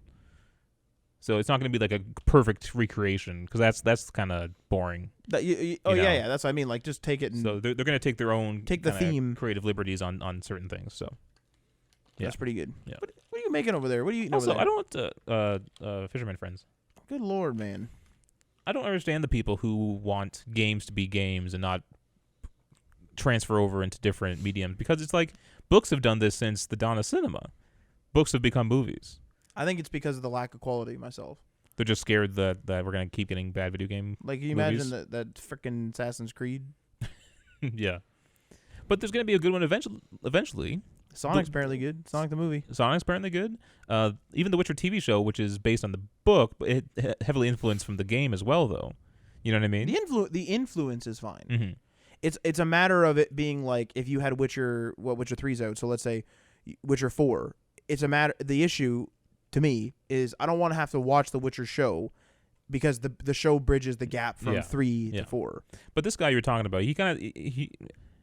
So it's not going to be like a perfect recreation because that's kind of boring. Yeah. That's what I mean. Like, just take it and so they're going to take their own the theme, creative liberties on certain things. So yeah. That's pretty good. Yeah. What are you making over there? What are you eating also, over there? I don't want fisherman friends. Good Lord, man. I don't understand the people who want games to be games and not transfer over into different mediums because it's like books have done this since the dawn of cinema. Books have become movies. I think it's because of the lack of quality myself. They're just scared that we're going to keep getting bad video game Like, can you movies. imagine that freaking Assassin's Creed? Yeah. But there's going to be a good one eventually. Sonic's apparently good. Sonic the movie. Sonic's apparently good. Even the Witcher TV show, which is based on the book, but it heavily influenced from the game as well, though. You know what I mean? The influence is fine. Mm-hmm. It's a matter of it being like if you had Witcher 3's out. So let's say Witcher 4. It's a matter. The issue to me is I don't want to have to watch the Witcher show because the show bridges the gap from 3 to 4. But this guy you're talking about,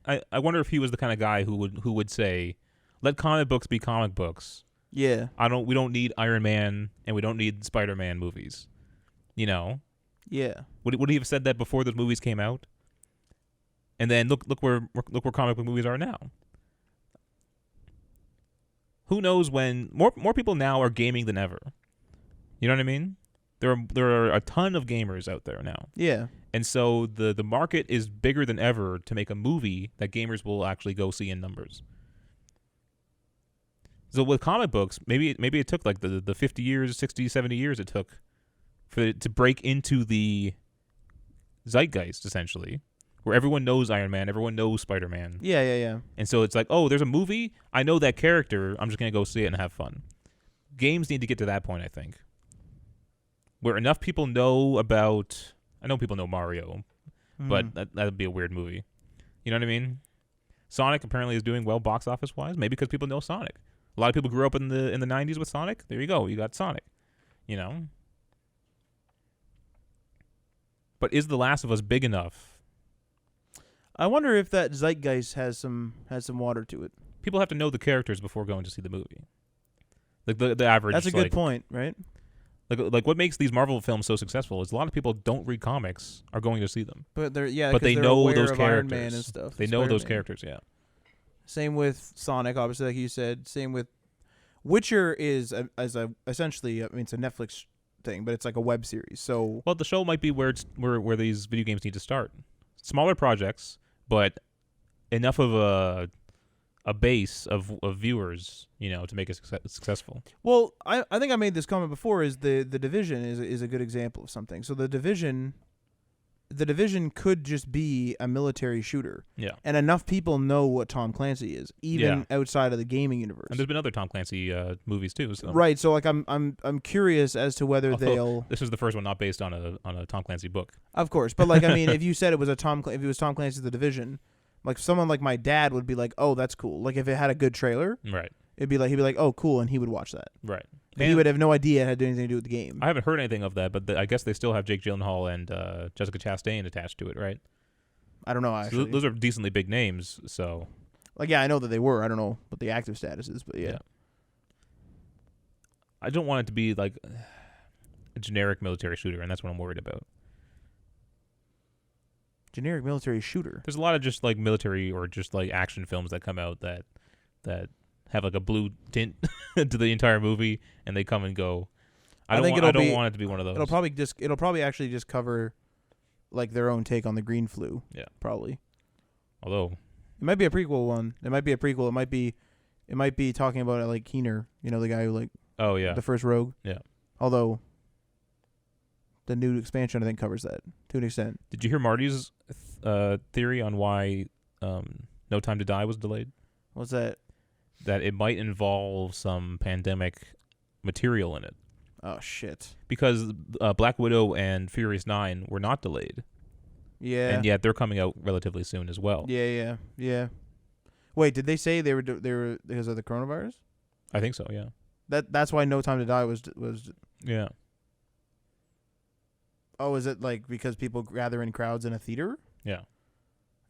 I wonder if he was the kind of guy who would say, let comic books be comic books. Yeah. We don't need Iron Man and we don't need Spider-Man movies. You know? Yeah. Would he have said that before those movies came out? And then look where comic book movies are now. Who knows when more people now are gaming than ever. You know what I mean? There are a ton of gamers out there now. Yeah. And so the market is bigger than ever to make a movie that gamers will actually go see in numbers. So with comic books, maybe it took like the 50 years, 60, 70 years it took for it to break into the zeitgeist, essentially, where everyone knows Iron Man, everyone knows Spider-Man. Yeah. And so it's like, oh, there's a movie, I know that character, I'm just going to go see it and have fun. Games need to get to that point, I think, where enough people know about... I know people know Mario, but that would be a weird movie. You know what I mean? Sonic apparently is doing well box office-wise, maybe because people know Sonic. A lot of people grew up in the 90s with Sonic. There you go. You got Sonic. You know? But is The Last of Us big enough? I wonder if that zeitgeist has some water to it. People have to know the characters before going to see the movie. Like the average. That's a good point, right? Like what makes these Marvel films so successful is a lot of people don't read comics are going to see them. But they they're know aware those of characters. Iron Man and stuff. They know those Spider-Man. characters, yeah. Same with Sonic, obviously, like you said. Same with Witcher is essentially, I mean, it's a Netflix thing, but it's like a web series. So Well, the show might be where these video games need to start. Smaller projects, but enough of a base of viewers, you know, to make it successful. Well, I think I made this comment before. Is the Division is a good example of something. So the Division could just be a military shooter, Yeah. and enough people know what Tom Clancy is, even outside of the gaming universe. And there's been other Tom Clancy movies too. So. Right. So like I'm curious as to whether they'll. This is the first one not based on a Tom Clancy book. Of course, but like I mean, if you said it was if it was Tom Clancy's The Division, like someone like my dad would be like, oh, that's cool. Like if it had a good trailer, Right. he'd be like, oh, cool, and he would watch that. Right. But he would have no idea it had anything to do with the game. I haven't heard anything of that, but I guess they still have Jake Gyllenhaal and Jessica Chastain attached to it, right? I don't know, actually. So those are decently big names, so... Like, yeah, I know that they were. I don't know what the active status is, but yeah. I don't want it to be like a generic military shooter, and that's what I'm worried about. Generic military shooter? There's a lot of just like military or just like action films that come out that have like a blue tint to the entire movie, and they come and go. I don't want it to be one of those. It'll probably actually just cover like their own take on the green flu. Yeah. Probably. Although it might be a prequel one. It might be a prequel. It might be talking about like Keener, you know, the guy who like the first Rogue. Yeah. Although the new expansion I think covers that to an extent. Did you hear Marty's theory on why No Time to Die was delayed? What's that? That it might involve some pandemic material in it. Oh shit! Because Black Widow and Furious 9 were not delayed. Yeah. And yet they're coming out relatively soon as well. Yeah. Wait, did they say they were because of the coronavirus? I think so. Yeah. That's why No Time to Die was. Yeah. Oh, is it like because people gather in crowds in a theater? Yeah.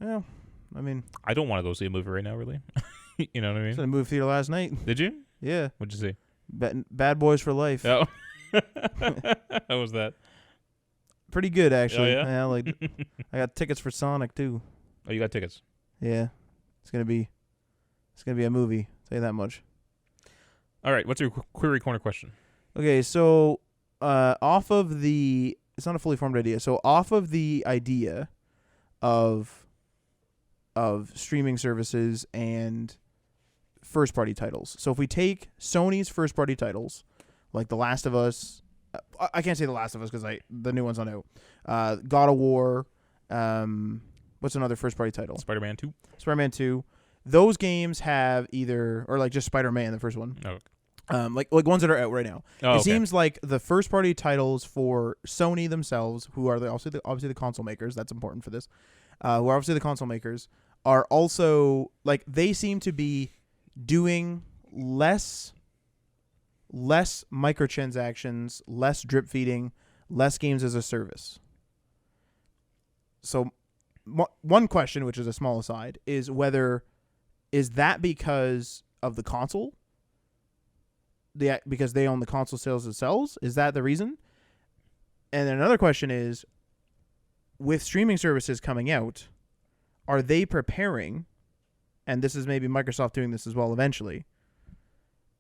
Yeah. I mean, I don't want to go see a movie right now, really. You know what I I was mean? in a movie theater last night. Did you? Yeah. What'd you see? Bad Boys for Life. Oh. How was that? Pretty good, actually. Oh, yeah? Like I got tickets for Sonic too. Oh, you got tickets? Yeah. It's gonna be a movie. I'll tell you that much. All right. What's your query corner question? Okay, so off of the, it's not a fully formed idea. So off of the idea of streaming services and first party titles. So if we take Sony's first party titles, like The Last of Us, I can't say The Last of Us because the new one's on out. God of War, what's another first party title? Spider-Man 2. Spider-Man 2. Those games have either, or like just Spider-Man, the first one. Oh. Like ones that are out right now. Oh, it seems like the first party titles for Sony themselves, who are obviously the console makers, that's important for this, who are obviously the console makers, are also, like, they seem to be doing less microtransactions, less drip feeding, less games as a service. So one question, which is a small aside, is is that because of the console? Because they own the console sales themselves? Is that the reason? And then another question is, with streaming services coming out, are they preparing, and this is maybe Microsoft doing this as well eventually,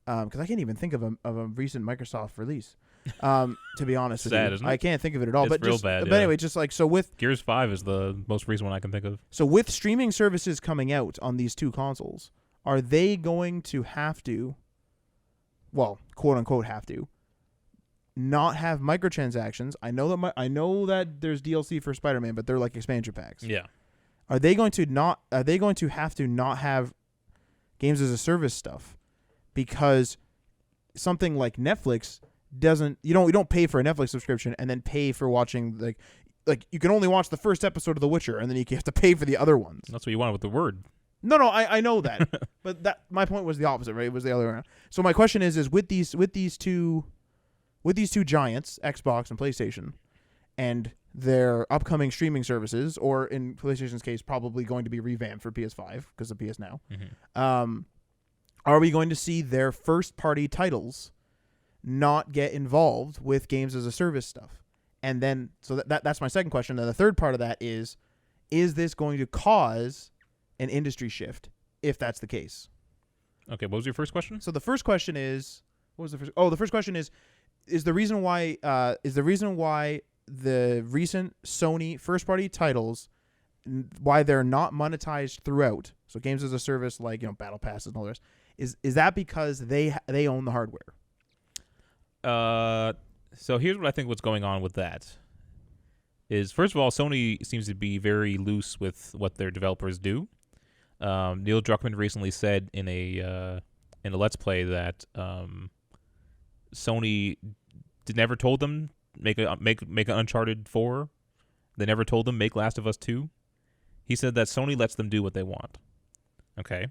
because I can't even think of a recent Microsoft release. To be honest with Sad, you, isn't it? I can't think of it at all. It's but real just, bad, but yeah. anyway, just like so with Gears 5 is the most recent one I can think of. streaming services coming out on these two consoles, are they going to have to, well, quote unquote, have to not have microtransactions? I know that there's DLC for Spider-Man, but they're like expansion packs. Yeah. Are they going to have to not have games as a service stuff? Because something like Netflix doesn't, you don't pay for a Netflix subscription and then pay for watching like you can only watch the first episode of The Witcher and then you have to pay for the other ones. That's what you wanted with the word. No, I know that. But that my point was the opposite, right? It was the other way around. So my question is with these two giants, Xbox and PlayStation, and their upcoming streaming services, or in PlayStation's case, probably going to be revamped for PS5 because of PS Now. Mm-hmm. Are we going to see their first-party titles not get involved with games as a service stuff? And then, so that's my second question. And the third part of that is this going to cause an industry shift if that's the case? Okay, what was your first question? So the first question is, what was the first? Oh, the first question is the reason why the recent Sony first-party titles, why they're not monetized throughout, so games as a service like battle passes and all the rest, is that because they own the hardware? So here's what I think what's going on with that is, first of all, Sony seems to be very loose with what their developers do. Neil Druckmann recently said in a Let's Play that Sony never told them make an Uncharted 4. They never told them make Last of Us 2. He said that Sony lets them do what they want. Okay?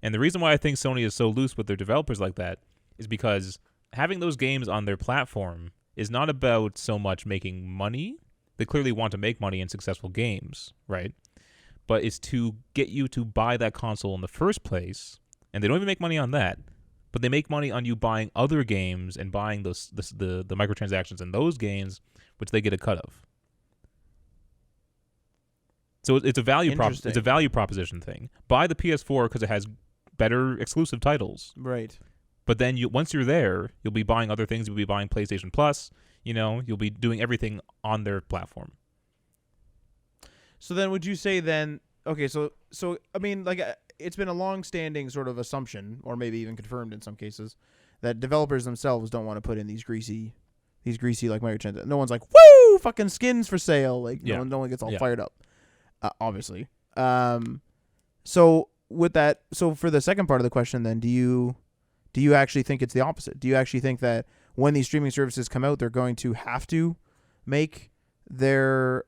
And the reason why I think Sony is so loose with their developers like that is because having those games on their platform is not about so much making money. They clearly want to make money in successful games, right? But it's to get you to buy that console in the first place, and they don't even make money on that, but they make money on you buying other games and buying the microtransactions in those games, which they get a cut of. So it's a value it's a value proposition thing. Buy the PS4 because it has better exclusive titles. Right. But then once you're there, you'll be buying other things. You'll be buying PlayStation Plus. You'll be doing everything on their platform. So then would you say then, okay, so I mean, like, it's been a long-standing sort of assumption, or maybe even confirmed in some cases, that developers themselves don't want to put in these greasy like microtransactions. No one's like, woo, fucking skins for sale. Like, no one gets all fired up, obviously. So with that, so for the second part of the question then, do you actually think it's the opposite? Do you actually think that when these streaming services come out, they're going to have to make their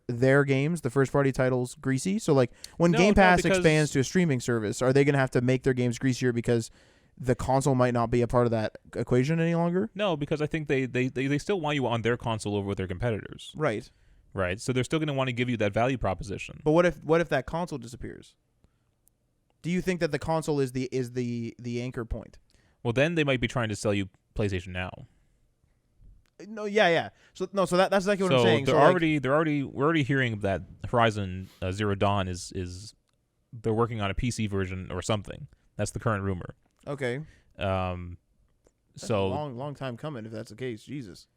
games, the first party titles, greasy? So like when Game Pass expands to a streaming service, are they going to have to make their games greasier because the console might not be a part of that equation any longer? No, because I think they still want you on their console over with their competitors. Right. So they're still going to want to give you that value proposition. But what if that console disappears? Do you think that the console is the anchor point? Well, then they might be trying to sell you PlayStation Now. No, yeah. So that's exactly what I'm saying. We're already hearing that Horizon Zero Dawn is they're working on a PC version or something. That's the current rumor. Okay. That's a long time coming if that's the case. Jesus.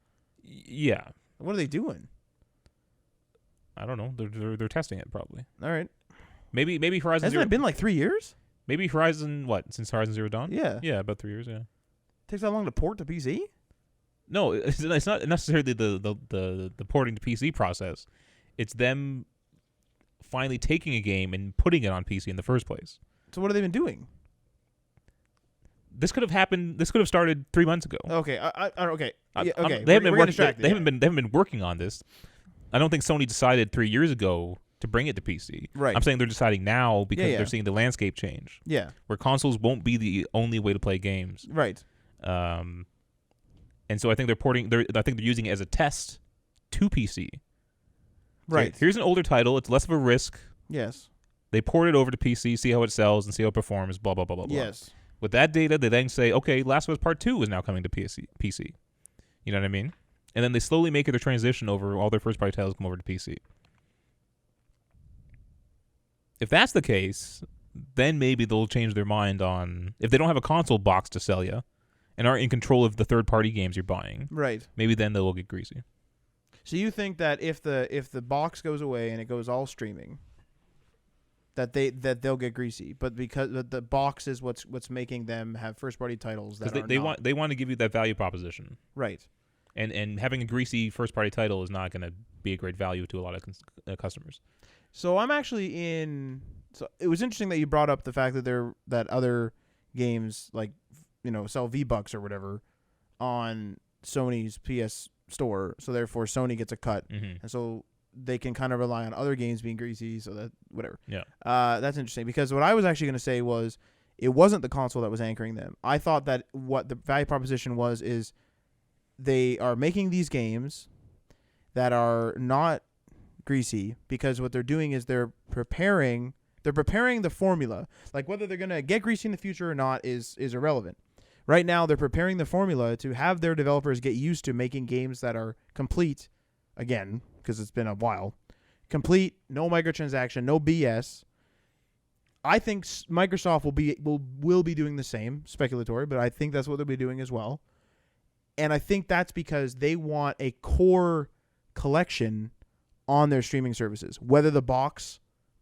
Yeah. What are they doing? I don't know. They're testing it probably. All right. Maybe Horizon. Hasn't it been like 3 years? Maybe Horizon since Horizon Zero Dawn? Yeah. Yeah, about 3 years. Yeah. Takes that long to port to PC? No, it's not necessarily the porting to PC process. It's them finally taking a game and putting it on PC in the first place. So what have they been doing? This could have happened. This could have started 3 months ago. Okay. Okay. Yeah, okay. They haven't been working on this. I don't think Sony decided 3 years ago to bring it to PC. Right. I'm saying they're deciding now because they're seeing the landscape change. Yeah. Where consoles won't be the only way to play games. Right. And so I think I think they're using it as a test to PC. Right. So here's an older title. It's less of a risk. Yes. They port it over to PC, see how it sells, and see how it performs. Blah blah blah blah blah. Yes. With that data, they then say, okay, Last of Us Part 2 is now coming to PC. You know what I mean? And then they slowly make it a transition over all their first-party titles come over to PC. If that's the case, then maybe they'll change their mind on, if they don't have a console box to sell you, and aren't in control of the third-party games you're buying, Right. maybe then they will get greasy. So you think that if the box goes away and it goes all streaming, that they'll get greasy, but because the box is what's making them have first party titles that Because they want to give you that value proposition, right. and having a greasy first party title is not going to be a great value to a lot of customers. So I'm actually in. So it was interesting that you brought up the fact that other games like sell V-Bucks or whatever on Sony's PS Store, so therefore Sony gets a cut, and so they can kind of rely on other games being greasy, so that whatever. Yeah. That's interesting because what I was actually going to say was it wasn't the console that was anchoring them. I thought that what the value proposition is they are making these games that are not greasy because what they're doing is they're preparing the formula. Like whether they're going to get greasy in the future or not is irrelevant. Right now they're preparing the formula to have their developers get used to making games that are complete again, because it's been a while. Complete, no microtransaction, no BS. I think Microsoft will be doing the same, speculatory, but I think that's what they'll be doing as well. And I think that's because they want a core collection on their streaming services, whether the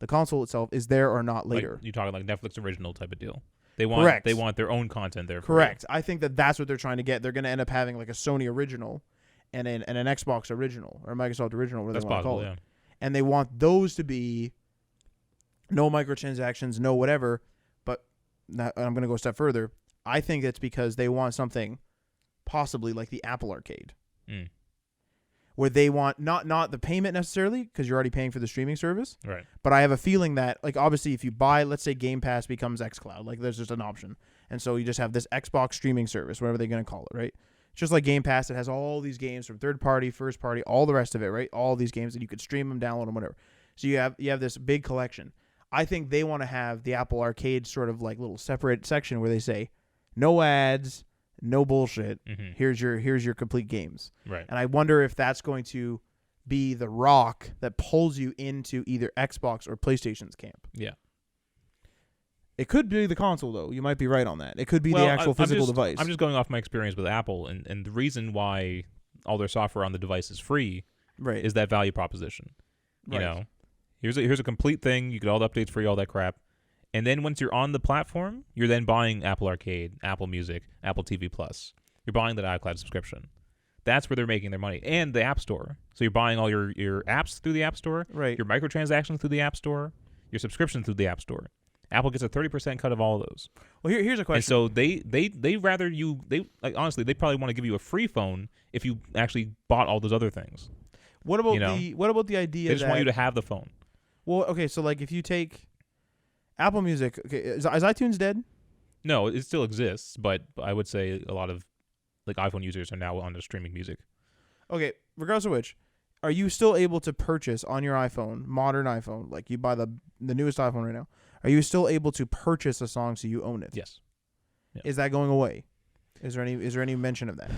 console itself is there or not later. Like, you're talking like Netflix original type of deal. They want their own content there. Correct. I think that's what they're trying to get. They're going to end up having like a Sony original and an Xbox original or a Microsoft original, whatever they want to call it. And they want those to be no microtransactions, no whatever. But I'm going to go a step further. I think it's because they want something possibly like the Apple Arcade. Where they want not the payment necessarily because you're already paying for the streaming service. Right. But I have a feeling that, like, obviously if you buy, let's say Game Pass becomes xCloud, like there's just an option. And so you just have this Xbox streaming service, whatever they're going to call it, right? It's just like Game Pass. It has all these games from third party, first party, all the rest of it, right? All these games that you could stream them, download them, whatever. So you have this big collection. I think they want to have the Apple Arcade sort of like little separate section where they say no ads, no bullshit. Here's your complete games. Right. And I wonder if that's going to be the rock that pulls you into either Xbox or PlayStation's camp. Yeah. It could be the console, though. You might be right on that. It could be the actual physical device. I'm just going off my experience with Apple, and the reason why all their software on the device is free is that value proposition. You know, here's a complete thing. You get all the updates free, all that crap. And then once you're on the platform, you're then buying Apple Arcade, Apple Music, Apple TV Plus. You're buying that iCloud subscription. That's where they're making their money. And the App Store. So you're buying all your apps through the App Store, your microtransactions through the App Store, your subscription through the App Store. Apple gets a 30% cut of all of those. Well, here's a question. And so they rather you honestly they probably want to give you a free phone if you actually bought all those other things. What about the idea they just want you to have the phone? Well, okay, so like if you take Apple Music, okay, is iTunes dead? No, it still exists, but I would say a lot of like iPhone users are now on the streaming music. Okay, regardless of which, are you still able to purchase on your iPhone, modern iPhone, like you buy the newest iPhone right now? Are you still able to purchase a song so you own it? Yes. Yeah. Is that going away? Is there any mention of that?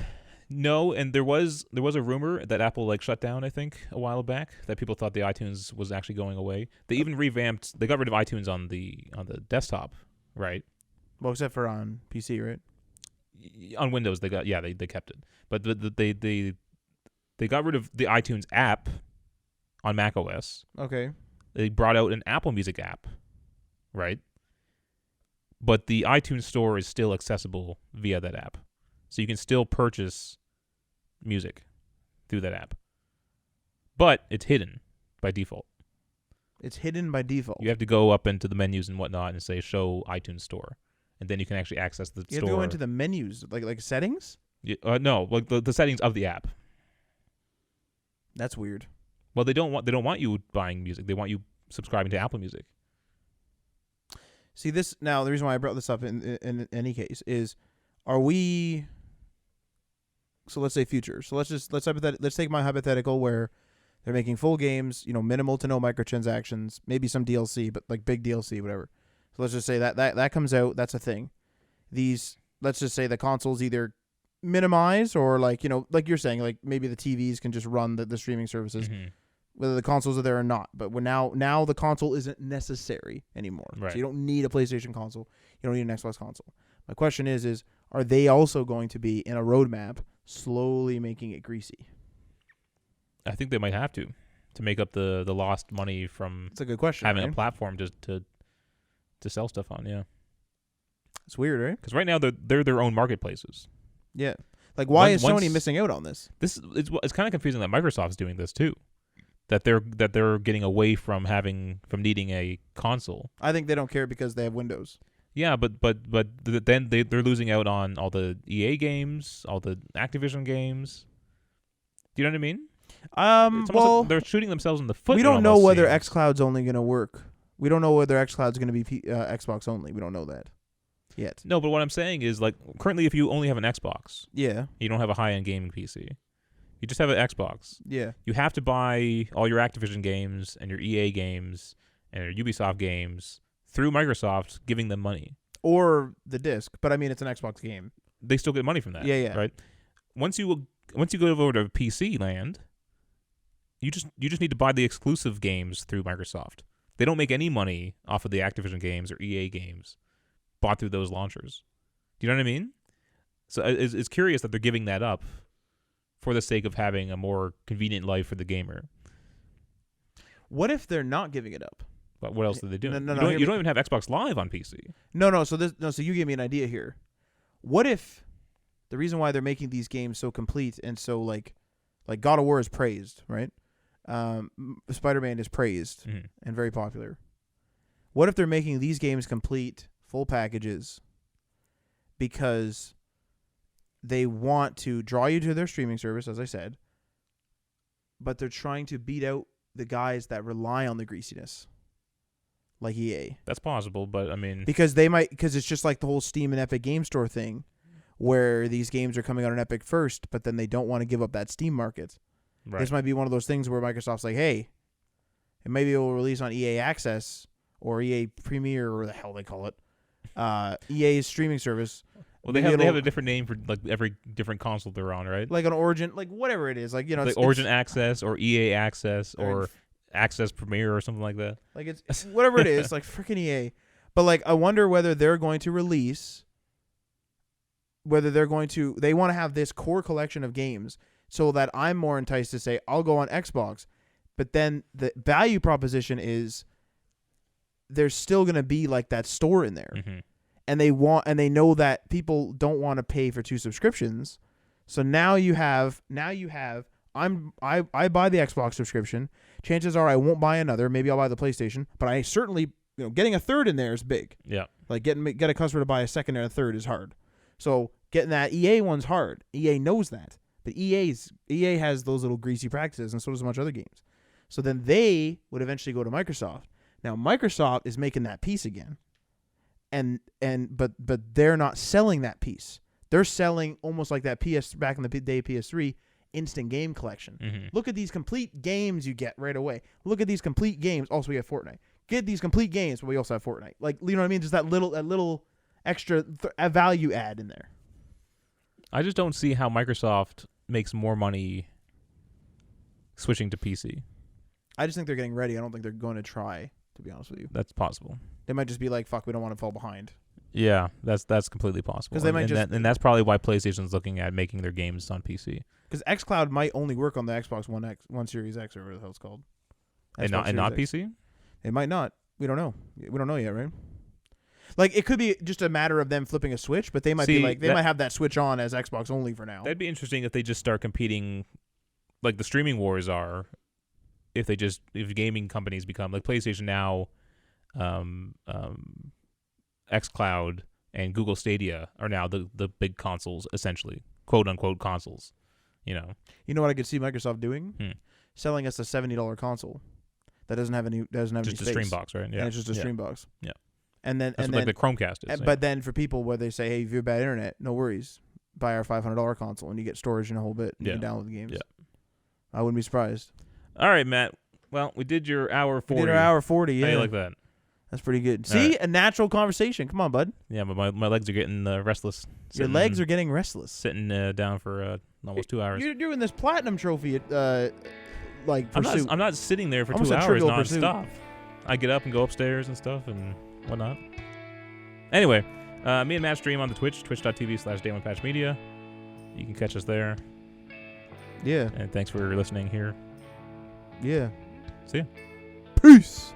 No, and there was a rumor that Apple like shut down, I think, a while back, that people thought the iTunes was actually going away. They even they got rid of iTunes on the desktop, right? Well, except for on PC, right? On Windows they kept it. But they got rid of the iTunes app on Mac OS. Okay. They brought out an Apple Music app, right? But the iTunes store is still accessible via that app. So you can still purchase music through that app. But it's hidden by default. It's hidden by default. You have to go up into the menus and whatnot and say show iTunes store. And then you can actually access the store. You have to go into the menus, like settings? No, like the settings of the app. That's weird. Well, they don't want you buying music. They want you subscribing to Apple Music. See, this now the reason why I brought this up in any case is, are we? So let's say future. So let's take my hypothetical where they're making full games, minimal to no microtransactions, maybe some DLC, but like big DLC, whatever. So let's just say that comes out. That's a thing. Let's just say the consoles either minimize or like you're saying, like maybe the TVs can just run the streaming services, whether the consoles are there or not. But now the console isn't necessary anymore. Right. So you don't need a PlayStation console. You don't need an Xbox console. My question is are they also going to be in a roadmap slowly making it greasy? I think they might have to make up the lost money from That's a good question. having right? a platform to sell stuff on. Yeah, It's weird, right? because right now they're their own marketplaces. Yeah. Like, why is Once- Sony missing out on this? It's kind of confusing that Microsoft's doing this too. That they're getting away from needing a console. I think they don't care because they have Windows. Yeah, but then they're losing out on all the EA games, all the Activision games. Do you know what I mean? It's almost Well, like they're shooting themselves in the foot. we it don't know almost whether seems. xCloud's only going to work. We don't know whether xCloud's going to be Xbox only. We don't know that yet. No, but what I'm saying is, like, currently, if you only have an Xbox, Yeah. you don't have a high-end gaming PC. You just have an Xbox. Yeah. You have to buy all your Activision games and your EA games and your Ubisoft games through Microsoft, giving them money. Or the disc, but I mean it's an Xbox game. They still get money from that. Yeah, yeah. Right. Once you go over to PC land, you just need to buy the exclusive games through Microsoft. They don't make any money off of the Activision games or EA games bought through those launchers. Do you know what I mean? So it's curious that they're giving that up for the sake of having a more convenient life for the gamer. What if they're not giving it up? But what else are they doing? No, You don't even have Xbox Live on PC. No. So you gave me an idea here. What if the reason why they're making these games so complete and so like God of War is praised, right? Spider-Man is praised Mhm. and very popular. What if they're making these games complete, full packages, because they want to draw you to their streaming service, as I said, but they're trying to beat out the guys that rely on the greasiness, like EA. That's possible, but I mean, Because it's just like the whole Steam and Epic Game Store thing, where these games are coming out on Epic first, but then they don't want to give up that Steam market. right. This might be one of those things where Microsoft's like, hey, and maybe it will release on EA Access or EA Premier or the hell they call it, EA's streaming service. Well, Maybe they have it'll- a different name for like every different console they're on, right? like an Origin, like whatever it is, like Like it's, Origin Access or EA Access or or Access Premier or something like that. like it's whatever it is, like freaking EA. But like, I wonder whether they're going to release, they want to have this core collection of games so that I'm more enticed to say I'll go on Xbox. But then the value proposition is there's still going to be like that store in there. Mm-hmm. And they know that people don't want to pay for 2 subscriptions. So now you have I buy the Xbox subscription. Chances are I won't buy another. Maybe I'll buy the PlayStation, but I certainly, getting a third in there is big. Yeah. Like get a customer to buy a second and a third is hard. So getting that EA one's hard. EA knows that. But EA has those little greasy practices, and so does a bunch of other games. So then they would eventually go to Microsoft. Now Microsoft is making that piece again. But they're not selling that piece. They're selling almost like that back in the day PS3 instant game collection. Mm-hmm. Look at these complete games you get right away. Look at these complete games. Also, we have Fortnite. Get these complete games, but we also have Fortnite. Like, you know what I mean? Just that little extra value add in there. I just don't see how Microsoft makes more money switching to PC. I just think they're getting ready. I don't think they're going to try, to be honest with you. That's possible. They might just be like, fuck, we don't want to fall behind. Yeah, that's completely possible. 'Cause they might and that's probably why PlayStation's looking at making their games on PC. Because xCloud might only work on the Xbox One Series X or whatever the hell it's called. And Xbox not Series X. PC? It might not. We don't know. We don't know yet, right? Like, it could be just a matter of them flipping a switch, but they might be like, they might have that switch on as Xbox only for now. That'd be interesting if they just start competing like the streaming wars are. If gaming companies become like PlayStation now, xCloud and Google Stadia are now the big consoles, essentially, quote unquote consoles. You know what I could see Microsoft doing? Selling us a $70 console that doesn't have any just any a space. stream box, right? Yeah, And it's just a stream box. Yeah. And then That's what, like the Chromecast is. but then for people where they say, hey, if you have bad internet, no worries, buy our $500 console and you get storage in a whole bit and you can download the games. Yeah. I wouldn't be surprised. All right, Matt. Well, we did your hour 40. We did our hour 40. Yeah, How you like that? That's pretty good. See, a natural conversation. Come on, bud. Yeah, but my legs are getting restless. Your legs are getting restless. Sitting down for almost 2 hours. You're doing this platinum trophy like I'm pursuit. not sitting there for Almost 2 a hours Trivial Pursuit. nonstop. I get up and go upstairs and stuff and whatnot. Anyway, Me and Matt stream on the twitch.tv/DayOnePatchMedia. You can catch us there. Yeah. And thanks for listening here. Yeah. See ya. Peace.